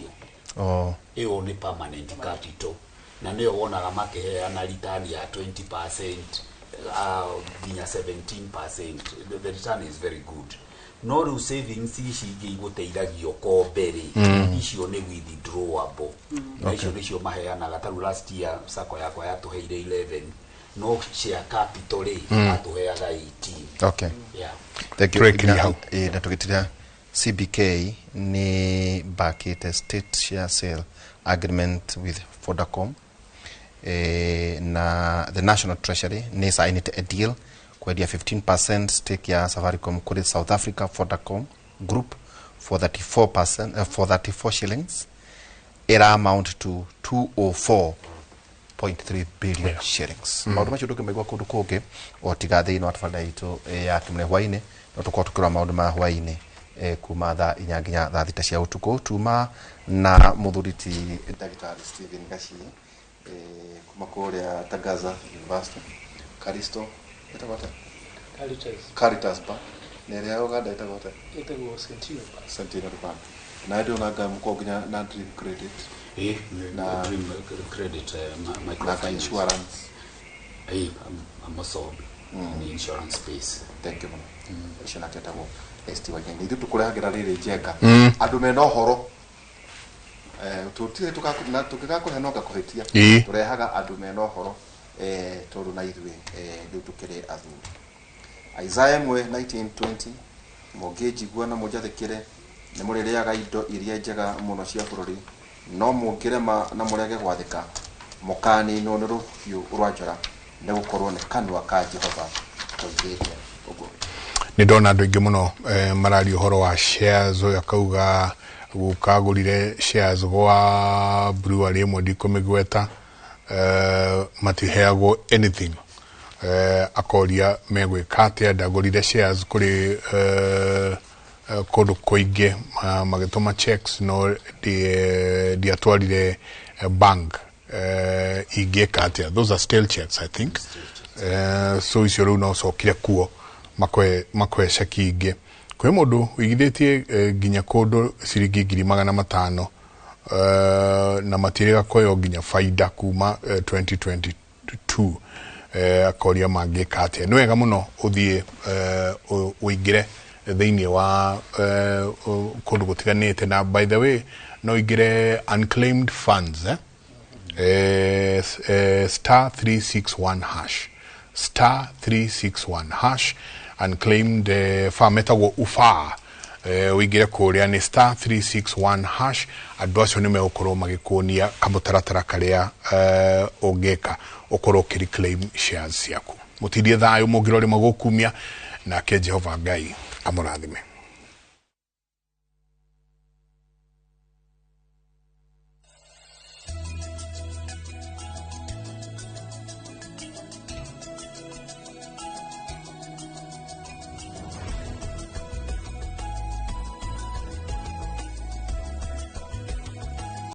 iyo ni permanent capital na niyo wonaga makiheana return ya 20% ginya 17%. The return is very good. No ru savings ici igiguteithagio ko mbere icio ni withdrawable na icio nicio maheanaga taru last year SACCO yakwa yatuheire 11 no share capital atuheaga 18. Okay, yeah, thank you. Na tukitira CBK ni backed state share sale agreement with Vodacom na the National Treasury ni signed a deal kwa 15% stake ya Safaricom kuri South Africa Vodacom Group for 34% for 34 shillings. It amount to 204.3 billion shillings. Maundu macio ndukimegwa kundu kungi o tiga thiini wa tafadha itu ya kimre hwaine no tukwa tukira maundu ma hwaine kuma thaa 4 nginya thaa 6 cia utuku tuma na muthuriti Dr. Stephen Gashi kuma kuria Tagaza University Karisto itagote Caritas ba nere ya Uganda itagote itago Sentino ba na ndio naga mkoginya na dream credit na dream credit micro insurance I'm also in insurance space. Thank you. Shana tetago ST wageni ndio tukurehagira riri jenga andu mena horo tutire tukakore no gakuhitia turehaga andu mena horo tondu na ithwe ndio tukire athuri Isaiah 19:20 mogeji gwa na mojathekire ni murireaga indo iria njega muno cia bururi no mungirema na murege gwathika mukani no ni rufyu urwanjora ne gukorwo ne kanwa ka Jehova kaugite ugo ni ndona andu ingi muno marari uhoro wa shares yakauga gukagurire shares gwa brewery mo ndikomegweta matiheagwo anything akoria megwika atia ndagurire shares kuri kundu kuingi magituma checks no diatwarire bank igeka atia. Those are stale checks, I think. So icio riu no cokire kuo makwe shaki ingi kwe mundu wigithitie ginya kundu ciringi 500 na matiriga koyo ginya faida kuma 2022 akoria mangika atia. Ni wega muno uthie uingire thiini wa kundu gutiganite na by the way no igire unclaimed funds star 361 hash star 361 hash unclaimed metagwo ufa wigire kuria ni star 361 hash andu acio ni megũkorwo magĩkuonia kamũtaratara karia ũngĩka ũkorwo ũkĩreclaim shares ciaku. Mũtindie thayũ mũngĩrore magũkumia nake Jehova Ngai amũrathime.